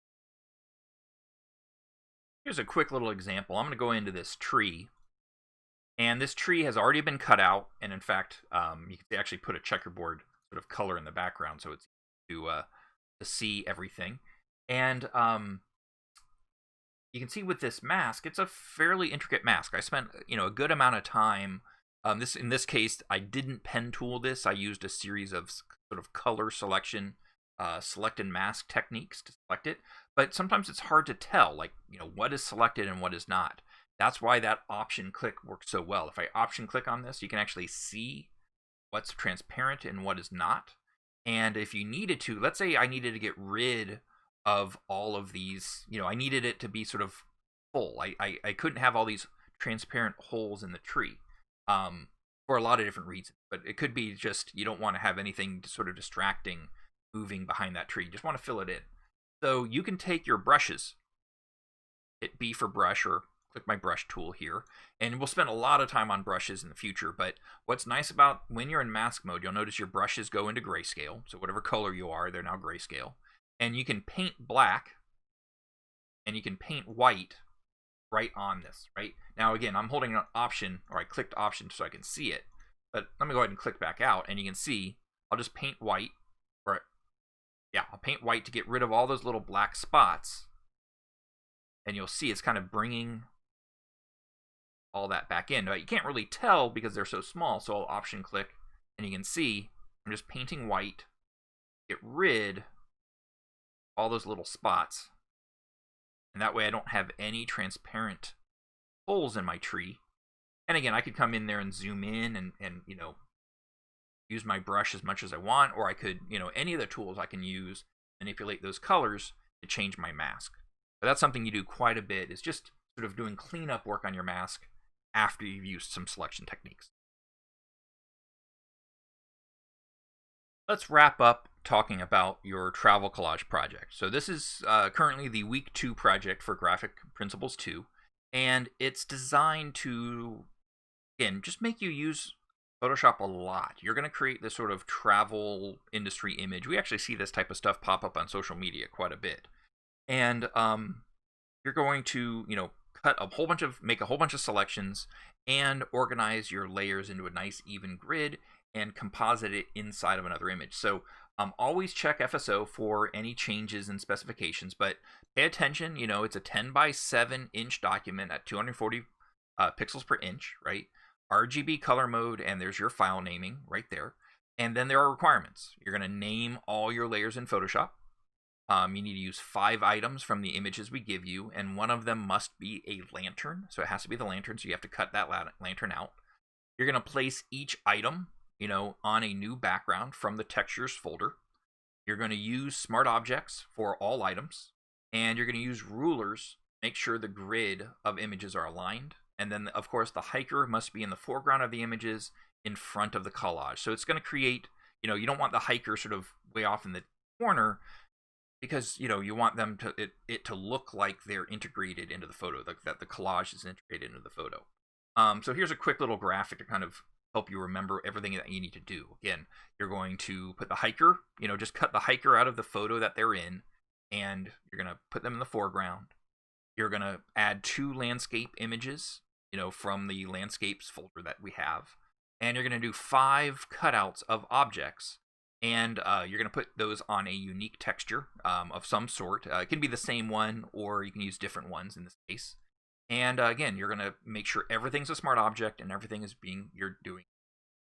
Here's a quick little example. I'm going to go into this tree, and this tree has already been cut out, and in fact, you can actually put a checkerboard sort of color in the background so it's to see everything. And you can see with this mask, it's a fairly intricate mask. I spent, a good amount of time. In this case, I didn't pen tool this. I used a series of sort of color selection, select and mask techniques to select it. But sometimes it's hard to tell, like, what is selected and what is not. That's why that option click works so well. If I option click on this, you can actually see what's transparent and what is not. And if you needed to, let's say I needed to get rid of all of these, I needed it to be sort of full. I couldn't have all these transparent holes in the tree. For a lot of different reasons, but it could be just you don't want to have anything sort of distracting moving behind that tree. You just want to fill it in. So you can take your brushes, hit B for brush or click my brush tool here, and we'll spend a lot of time on brushes in the future, but what's nice about when you're in mask mode, you'll notice your brushes go into grayscale. So whatever color you are, they're now grayscale. And you can paint black and you can paint white right on this, right? Now, again, I'm holding an option, or I clicked option so I can see it, but let me go ahead and click back out, and you can see, I'll just paint white, I'll paint white to get rid of all those little black spots, and you'll see it's kind of bringing all that back in. Now, you can't really tell because they're so small, so I'll option click, and you can see I'm just painting white, get rid of all those little spots. And that way I don't have any transparent holes in my tree. And again, I could come in there and zoom in and use my brush as much as I want, or I could, any of the tools I can use, manipulate those colors to change my mask. But that's something you do quite a bit, is just sort of doing cleanup work on your mask after you've used some selection techniques. Let's wrap up talking about your travel collage project. So this is currently the week 2 project for Graphic Principles 2, and it's designed to, again, just make you use Photoshop a lot. You're going to create this sort of travel industry image. We actually see this type of stuff pop up on social media quite a bit. And you're going to, make a whole bunch of selections and organize your layers into a nice even grid and composite it inside of another image. So always check FSO for any changes in specifications, but pay attention. It's a 10 by 7 inch document at 240 pixels per inch, right? RGB color mode, and there's your file naming right there. And then there are requirements. You're going to name all your layers in Photoshop. You need to use 5 items from the images we give you, and one of them must be a lantern. So it has to be the lantern, so you have to cut that lantern out. You're going to place each item, on a new background from the textures folder. You're going to use smart objects for all items, and you're going to use rulers, make sure the grid of images are aligned. And then, of course, the hiker must be in the foreground of the images in front of the collage. So it's going to create, you don't want the hiker sort of way off in the corner, because you want them to it to look like they're integrated into the photo, that the collage is integrated into the photo. So here's a quick little graphic to kind of help you remember everything that you need to do. Again, you're going to put the hiker, just cut the hiker out of the photo that they're in, and you're going to put them in the foreground. You're going to add 2 landscape images, from the landscapes folder that we have. And you're going to do 5 cutouts of objects. And you're going to put those on a unique texture of some sort. It can be the same one, or you can use different ones in this case. And again, you're going to make sure everything's a smart object and everything is you're doing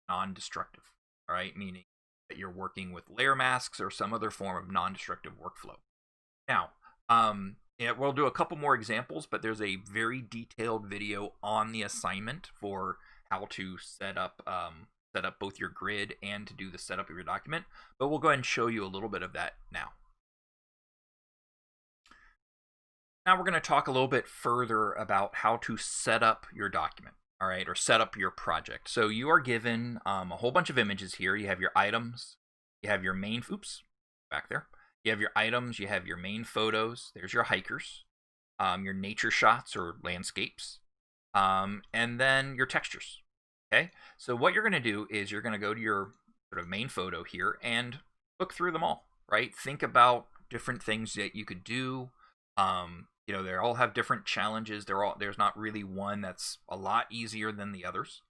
non-destructive. All right, meaning that you're working with layer masks or some other form of non-destructive workflow. Now, we'll do a couple more examples, but there's a very detailed video on the assignment for how to set up both your grid and to do the setup of your document. But we'll go ahead and show you a little bit of that now. Now we're going to talk a little bit further about how to set up your document, all right, or set up your project. So you are given a whole bunch of images here. You have your items, you have your main, back there. You have your items, you have your main photos, there's your hikers, your nature shots or landscapes, and then your textures, okay? So what you're going to do is you're going to go to your sort of main photo here and look through them all, right? Think about different things that you could do. They all have different challenges. There's not really one that's a lot easier than the others.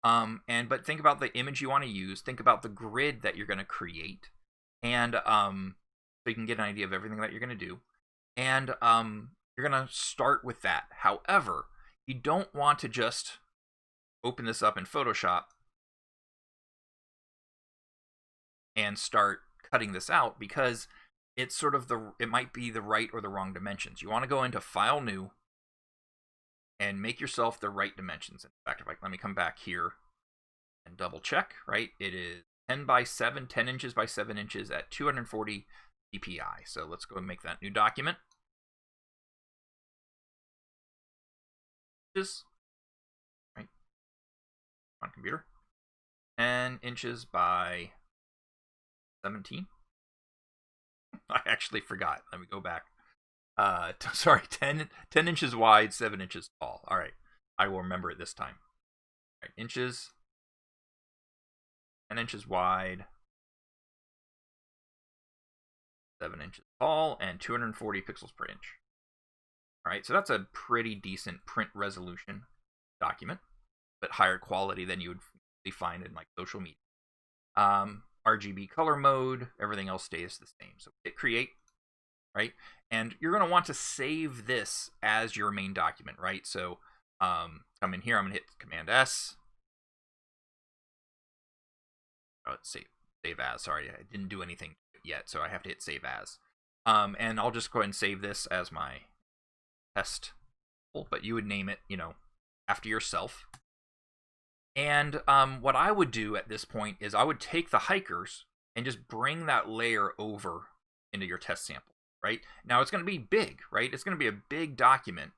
But think about the image you want to use. Think about the grid that you're going to create, and so you can get an idea of everything that you're going to do. And you're going to start with that. However, you don't want to just open this up in Photoshop and start cutting this out, because it's sort of it might be the right or the wrong dimensions. You want to go into File, New, and make yourself the right dimensions. In fact, let me come back here and double check, right? It is 10 inches by 7 inches at 240 dpi. So let's go and make that new document. Right on computer. 10 inches by 17. I actually forgot. Let me go back. Sorry, 10 inches wide, 7 inches tall. All right, I will remember it this time. All right, inches, 10 inches wide, 7 inches tall, and 240 pixels per inch. All right, so that's a pretty decent print resolution document, but higher quality than you would find in like social media. RGB color mode, everything else stays the same. So hit create, right? And you're going to want to save this as your main document, right? So come in here, I'm going to hit Command S. Oh, let's save as. Sorry, I didn't do anything yet, so I have to hit save as. And I'll just go ahead and save this as my test, but you would name it, after yourself. And what I would do at this point is I would take the hikers and just bring that layer over into your test sample, right? Now it's going to be big, right? It's going to be a big document.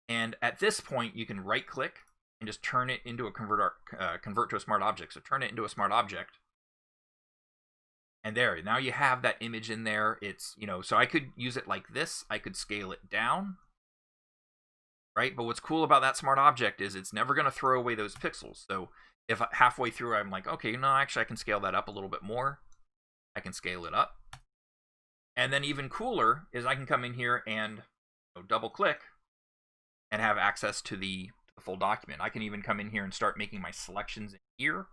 And at this point, you can right click and just turn it into a convert to a smart object. So turn it into a smart object. And there, now you have that image in there. It's, so I could use it like this. I could scale it down, right? But what's cool about that smart object is it's never going to throw away those pixels. So if halfway through I'm like, okay, no, actually I can scale that up a little bit more. I can scale it up. And then even cooler is I can come in here and double click and have access to the full document. I can even come in here and start making my selections in here,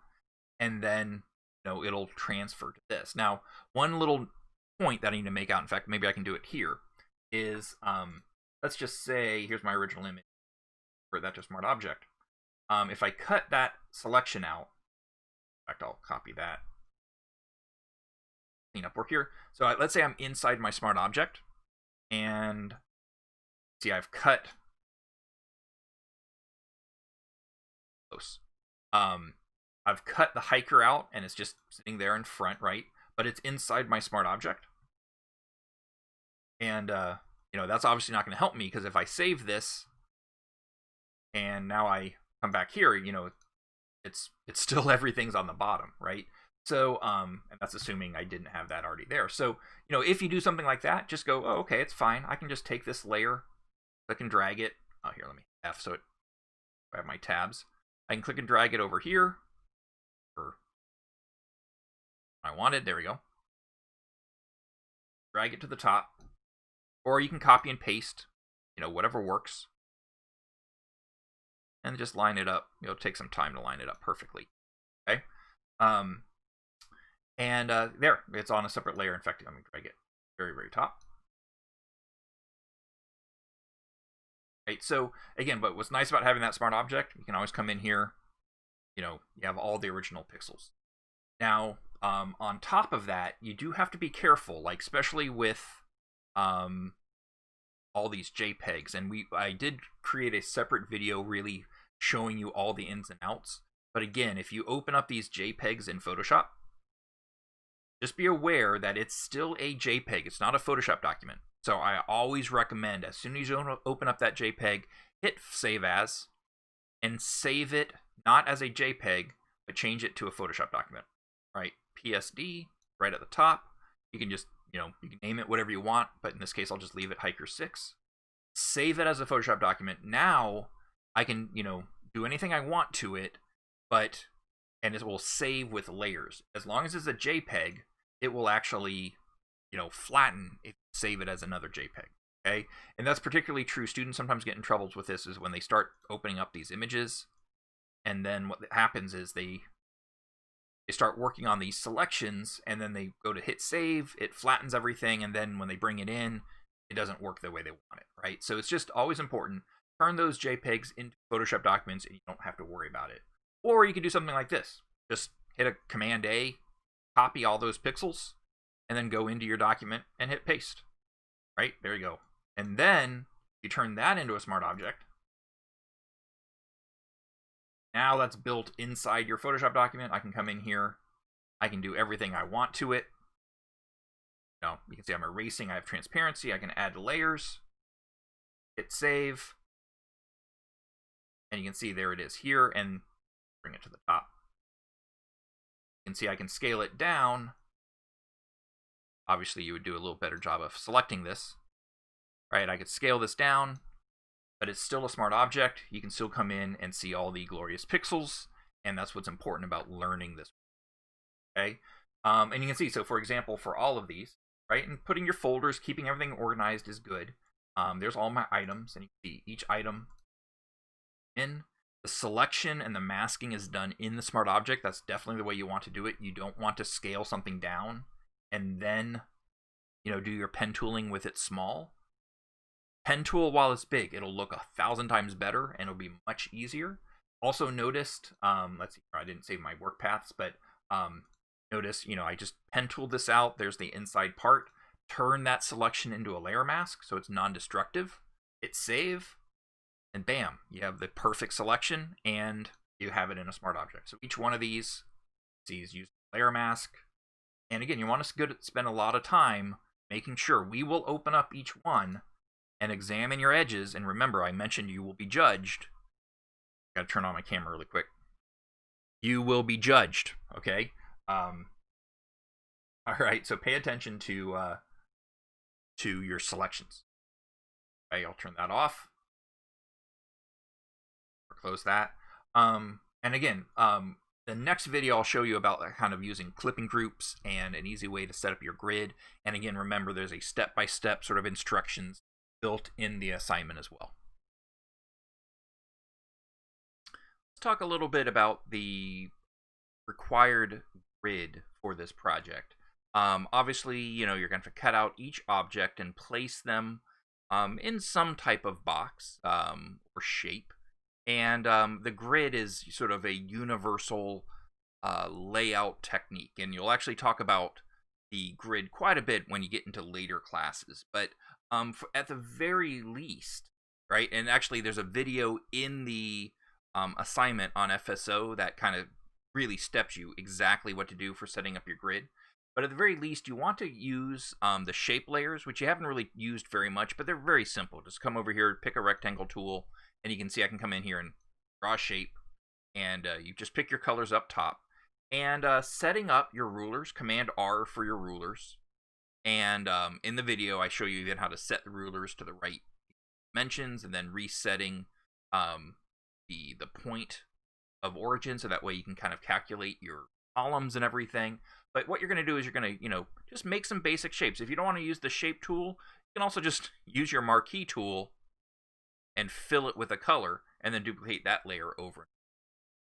and then it'll transfer to this. Now, one little point that I need to make out, in fact, maybe I can do it here, is let's just say, here's my original image for that to smart object. If I cut that selection out, in fact, I'll copy that, clean up work here. So let's say I'm inside my smart object, and see, I've cut close. I've cut the hiker out, and it's just sitting there in front, right? But it's inside my smart object. And, that's obviously not going to help me, because if I save this, and now I come back here, it's still everything's on the bottom, right? So, and that's assuming I didn't have that already there. So, if you do something like that, just go, oh, okay, it's fine. I can just take this layer, click and drag it. Oh, here, let me F, so I have my tabs. I can click and drag it over here. I wanted, there we go. Drag it to the top, or you can copy and paste, whatever works. And just line it up. It'll take some time to line it up perfectly. Okay. There, it's on a separate layer. In fact, I'm going to drag it very, very top. Right, so again, but what's nice about having that smart object, you can always come in here, you have all the original pixels. Now, on top of that, you do have to be careful, like especially with all these JPEGs, and I did create a separate video really showing you all the ins and outs. But again, if you open up these JPEGs in Photoshop, just be aware that it's still a JPEG. It's not a Photoshop document. So I always recommend, as soon as you open up that JPEG, hit Save As, and save it not as a JPEG, but change it to a Photoshop document. Right? PSD, right at the top. You can just, you can name it whatever you want, but in this case, I'll just leave it Hiker 6. Save it as a Photoshop document. Now, I can, do anything I want to it, and it will save with layers. As long as it's a JPEG, it will actually, flatten if you save it as another JPEG. Okay? And that's particularly true. Students sometimes get in troubles with this is when they start opening up these images, and then what happens is they start working on these selections, and then they go to hit save, it flattens everything, and then when they bring it in, it doesn't work the way they want it, right? So it's just always important. Turn those JPEGs into Photoshop documents, and you don't have to worry about it. Or you can do something like this. Just hit a Command A, copy all those pixels, and then go into your document and hit paste. Right? There you go. And then you turn that into a smart object. Now that's built inside your Photoshop document. I can come in here. I can do everything I want to it. You can see I'm erasing. I have transparency. I can add layers. Hit save. And you can see there it is here, and bring it to the top. You can see I can scale it down. Obviously, you would do a little better job of selecting this. Right? I could scale this down, but it's still a smart object. You can still come in and see all the glorious pixels, and that's what's important about learning this. Okay? And you can see, so for example, for all of these, right, and putting your folders, keeping everything organized is good. There's all my items, and you can see each item in. The selection and the masking is done in the smart object. That's definitely the way you want to do it. You don't want to scale something down and then, do your pen tooling with it small. Pen tool, while it's big, it'll look 1,000 times better and it'll be much easier. Also noticed, let's see, I didn't save my work paths, but notice, I just pen tooled this out. There's the inside part. Turn that selection into a layer mask so it's non-destructive. Hit save. And bam, you have the perfect selection, and you have it in a smart object. So each one of these is using a layer mask. And again, you want to spend a lot of time making sure. We will open up each one and examine your edges. And remember, I mentioned you will be judged. Got to turn on my camera really quick. You will be judged, okay? All right, so pay attention to your selections. Okay, I'll turn that off. Close that. And again, the next video I'll show you about kind of using clipping groups and an easy way to set up your grid. And again, remember there's a step-by-step sort of instructions built in the assignment as well. Let's talk a little bit about the required grid for this project. Obviously, you're going to cut out each object and place them in some type of box or shape. And the grid is sort of a universal layout technique. And you'll actually talk about the grid quite a bit when you get into later classes. But at the very least, right, and actually there's a video in the assignment on FSO that kind of really steps you exactly what to do for setting up your grid. But at the very least, you want to use the shape layers, which you haven't really used very much, but they're very simple. Just come over here, pick a rectangle tool, and you can see I can come in here and draw a shape, and you just pick your colors up top. And setting up your rulers, Command R for your rulers. And in the video, I show you even how to set the rulers to the right dimensions, and then resetting the point of origin, so that way you can kind of calculate your columns and everything. But what you're going to do is you're going to, just make some basic shapes. If you don't want to use the shape tool, you can also just use your marquee tool and fill it with a color, and then duplicate that layer over.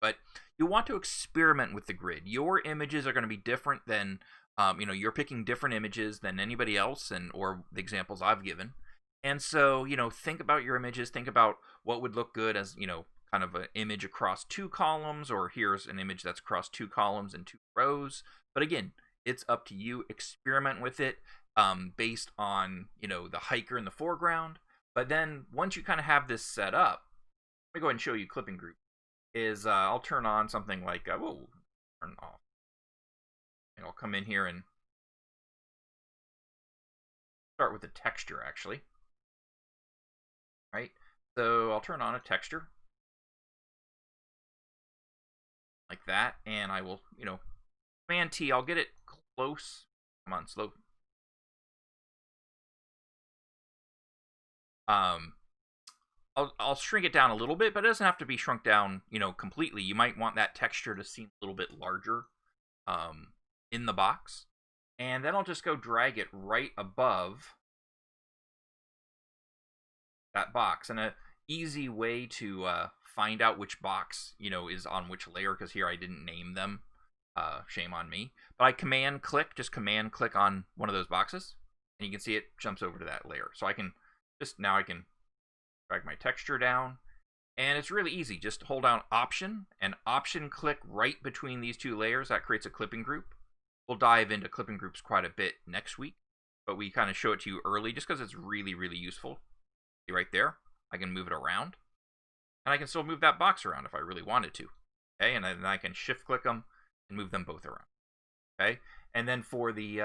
But you want to experiment with the grid. Your images are going to be different than, you're picking different images than anybody else, or the examples I've given. And so, think about your images. Think about what would look good as, kind of an image across 2 columns, or here's an image that's across 2 columns and 2 rows. But again, it's up to you. Experiment with it based on, the hiker in the foreground. But then once you kind of have this set up, let me go ahead and show you clipping group. I'll turn on something like, turn off. And I'll come in here and start with the texture, actually. Right? So I'll turn on a texture. Like that. And I will, Command T, I'll get it close. Come on, slow. I'll shrink it down a little bit, but it doesn't have to be shrunk down, completely. You might want that texture to seem a little bit larger in the box. And then I'll just go drag it right above that box. And a easy way to find out which box, is on which layer, because here I didn't name them. Shame on me. But I command click on one of those boxes, and you can see it jumps over to that layer. So I can drag my texture down, and it's really easy. Just hold down Option and Option click right between these 2 layers. That creates a clipping group. We'll dive into clipping groups quite a bit next week, but we kind of show it to you early just because it's really, really useful. See right there? I can move it around, and I can still move that box around if I really wanted to. Okay, and then I can shift click them and move them both around. Okay, and then for the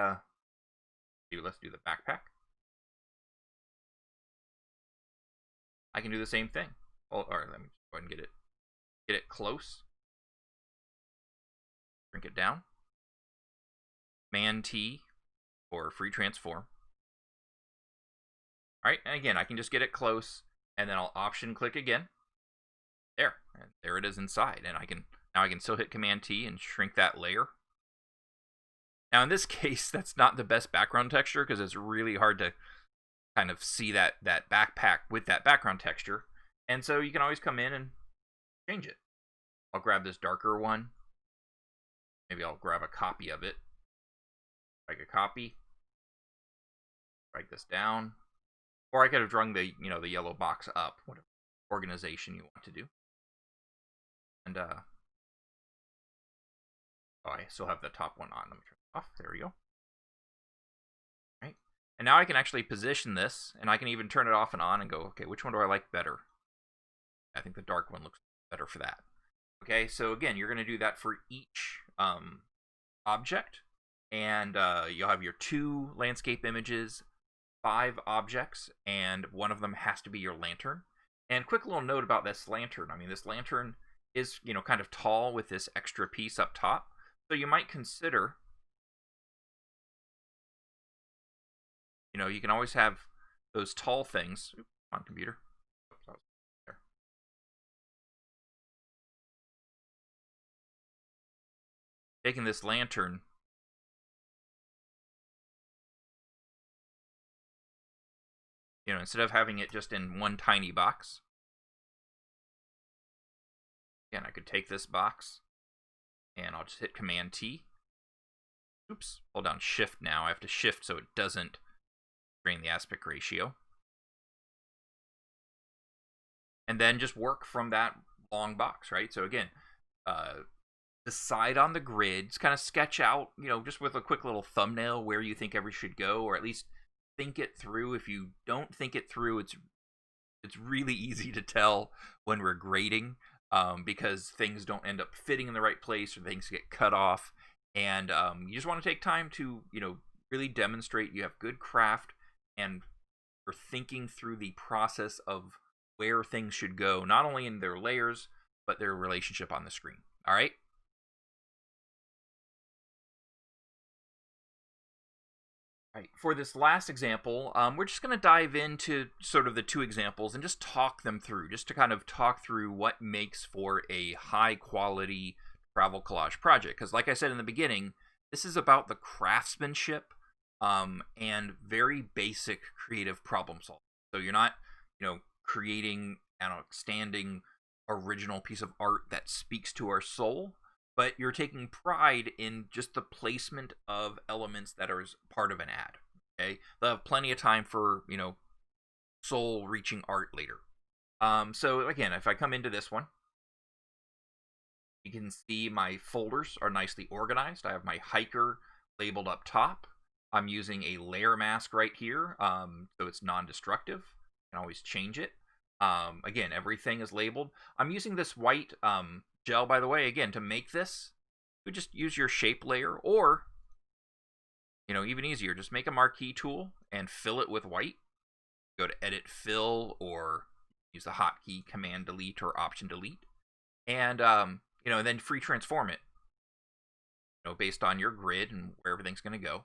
let's do the backpack. I can do the same thing. All right, let me go ahead and get it close. Shrink it down. Command T for free transform. All right, and again, I can just get it close, and then I'll Option click again. There, and there it is inside. And now I can still hit Command T and shrink that layer. Now in this case, that's not the best background texture because it's really hard to kind of see that backpack with that background texture. And so you can always come in and change it. I'll grab this darker one. Maybe I'll grab a copy of it. Drag a copy. Drag this down. Or I could have drawn the yellow box up, whatever organization you want to do. And I still have the top one on. Let me turn it off. There we go. Right. And now I can actually position this, and I can even turn it off and on and go, okay, which one do I like better? I think the dark one looks better for that. Okay, so again, you're going to do that for each object, and you'll have your 2 landscape images, 5 objects, and one of them has to be your lantern. And quick little note about this lantern. I mean, this lantern is, kind of tall with this extra piece up top. So you might consider, you can always have those tall things. Oops, on computer. Oops, there. Taking this lantern, instead of having it just in one tiny box. Again, I could take this box, and I'll just hit Command T. Oops, hold down Shift now. I have to Shift so it doesn't strain the aspect ratio. And then just work from that long box, right? So again, decide on the grids, kind of sketch out, just with a quick little thumbnail where you think every should go, or at least think it through. If you don't think it through, it's really easy to tell when we're grading, because things don't end up fitting in the right place, or things get cut off. And you just want to take time to, really demonstrate you have good craft and you're thinking through the process of where things should go, not only in their layers, but their relationship on the screen. All right? All right, for this last example, we're just going to dive into sort of the 2 examples and just talk them through, just to kind of talk through what makes for a high-quality travel collage project. Because like I said in the beginning, this is about the craftsmanship and very basic creative problem solving. So you're not, creating an outstanding original piece of art that speaks to our soul, but you're taking pride in just the placement of elements that are part of an ad. Okay, they'll have plenty of time for soul-reaching art later. So again, if I come into this one, you can see my folders are nicely organized. I have my hiker labeled up top. I'm using a layer mask right here, so it's non-destructive. You can always change it. Again, everything is labeled. I'm using this white gel, by the way, again, to make this. You just use your shape layer, or, even easier, just make a marquee tool and fill it with white. Go to Edit Fill, or use the hotkey Command Delete or Option Delete. And, then free transform it, based on your grid and where everything's going to go.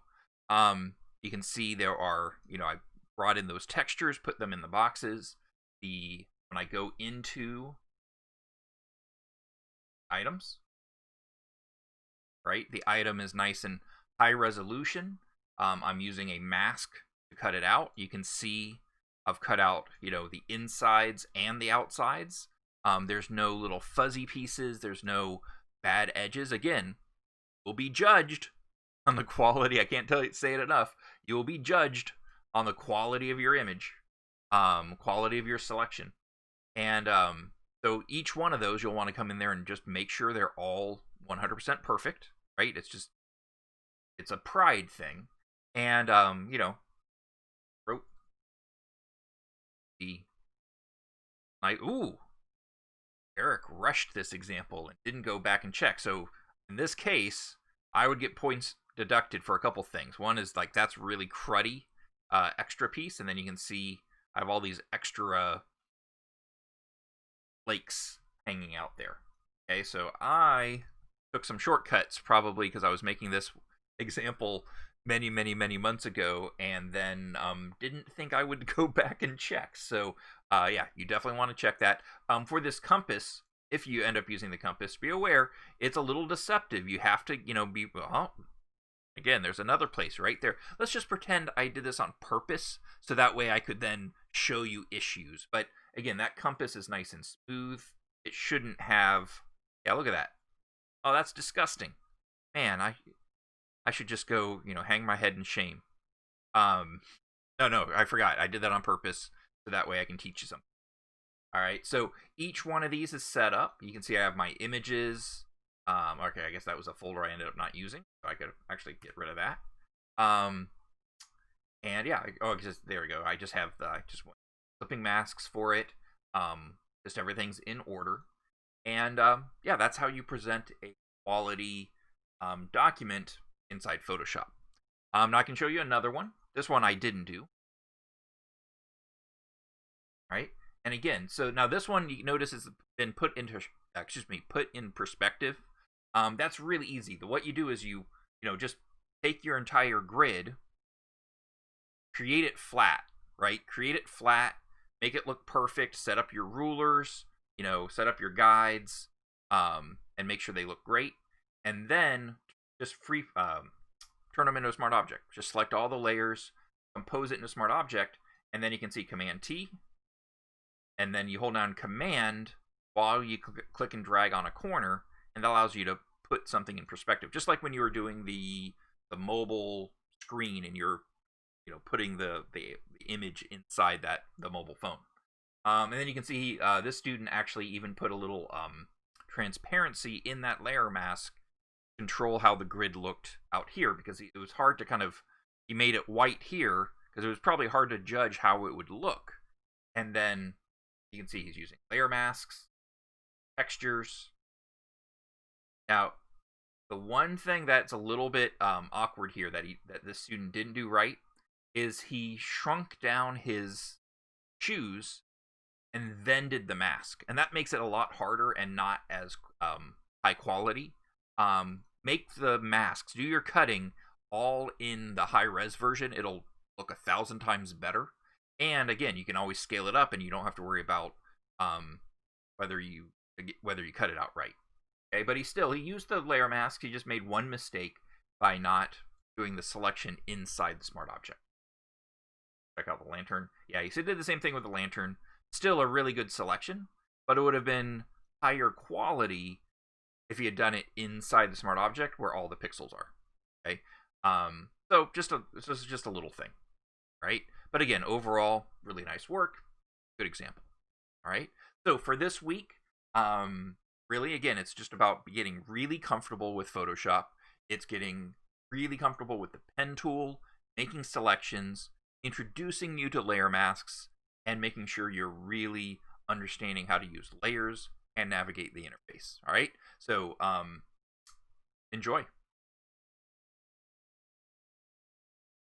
You can see there are, I brought in those textures, put them in the boxes. When I go into items, right, the item is nice and high resolution. I'm using a mask to cut it out. You can see I've cut out, the insides and the outsides. There's no little fuzzy pieces. There's no bad edges. Again, we'll be judged on the quality. I can't say it enough. You will be judged on the quality of your image, quality of your selection. And so each one of those, you'll want to come in there and just make sure they're all 100% perfect, right? It's a pride thing. And, Eric rushed this example and didn't go back and check. So in this case, I would get points deducted for a couple things. One is that's really cruddy extra piece, and then you can see I have all these extra flakes hanging out there. Okay, so I took some shortcuts probably because I was making this example many months ago, and then didn't think I would go back and check. So yeah, you definitely want to check that. For this compass, if you end up using the compass, be aware it's a little deceptive. You have to, be, again, there's another place right there. Let's just pretend I did this on purpose, so that way I could then show you issues. But again, that compass is nice and smooth. It shouldn't have, yeah, look at that. Oh, that's disgusting. Man, I should just go, hang my head in shame. No, I forgot. I did that on purpose, so that way I can teach you something. All right, so each one of these is set up. You can see I have my images. Okay, I guess that was a folder I ended up not using, so I could actually get rid of that. And yeah, there we go. I just want clipping masks for it. Just everything's in order. And yeah, that's how you present a quality document inside Photoshop. Now I can show you another one. This one I didn't do. All right, and again, so now this one you notice has been put in perspective. That's really easy. What you do is you just take your entire grid, create it flat, right? Create it flat, make it look perfect, set up your rulers, set up your guides, and make sure they look great. And then just turn them into a smart object. Just select all the layers, compose it in a smart object, and then you can see Command T, and then you hold down Command while you click and drag on a corner, and that allows you to put something in perspective. Just like when you were doing the mobile screen and you're putting the image inside the mobile phone. And then you can see this student actually even put a little transparency in that layer mask, control how the grid looked out here, because it was hard to he made it white here because it was probably hard to judge how it would look. And then you can see he's using layer masks, textures. Now, the one thing that's a little bit awkward here that this student didn't do right is he shrunk down his shoes and then did the mask, and that makes it a lot harder and not as high quality. Make the masks, do your cutting all in the high res version. It'll look 1,000 times better. And again, you can always scale it up, and you don't have to worry about whether you cut it out right. Okay, but he used the layer mask. He just made one mistake by not doing the selection inside the smart object. Check out the lantern. Yeah, he did the same thing with the lantern. Still a really good selection, but it would have been higher quality if you had done it inside the smart object where all the pixels are. Okay, so this is just a little thing, right? But again, overall, really nice work, good example. All right, so for this week, really, again, it's just about getting really comfortable with Photoshop. It's getting really comfortable with the pen tool, making selections, introducing you to layer masks, and making sure you're really understanding how to use layers and navigate the interface. All right, so enjoy.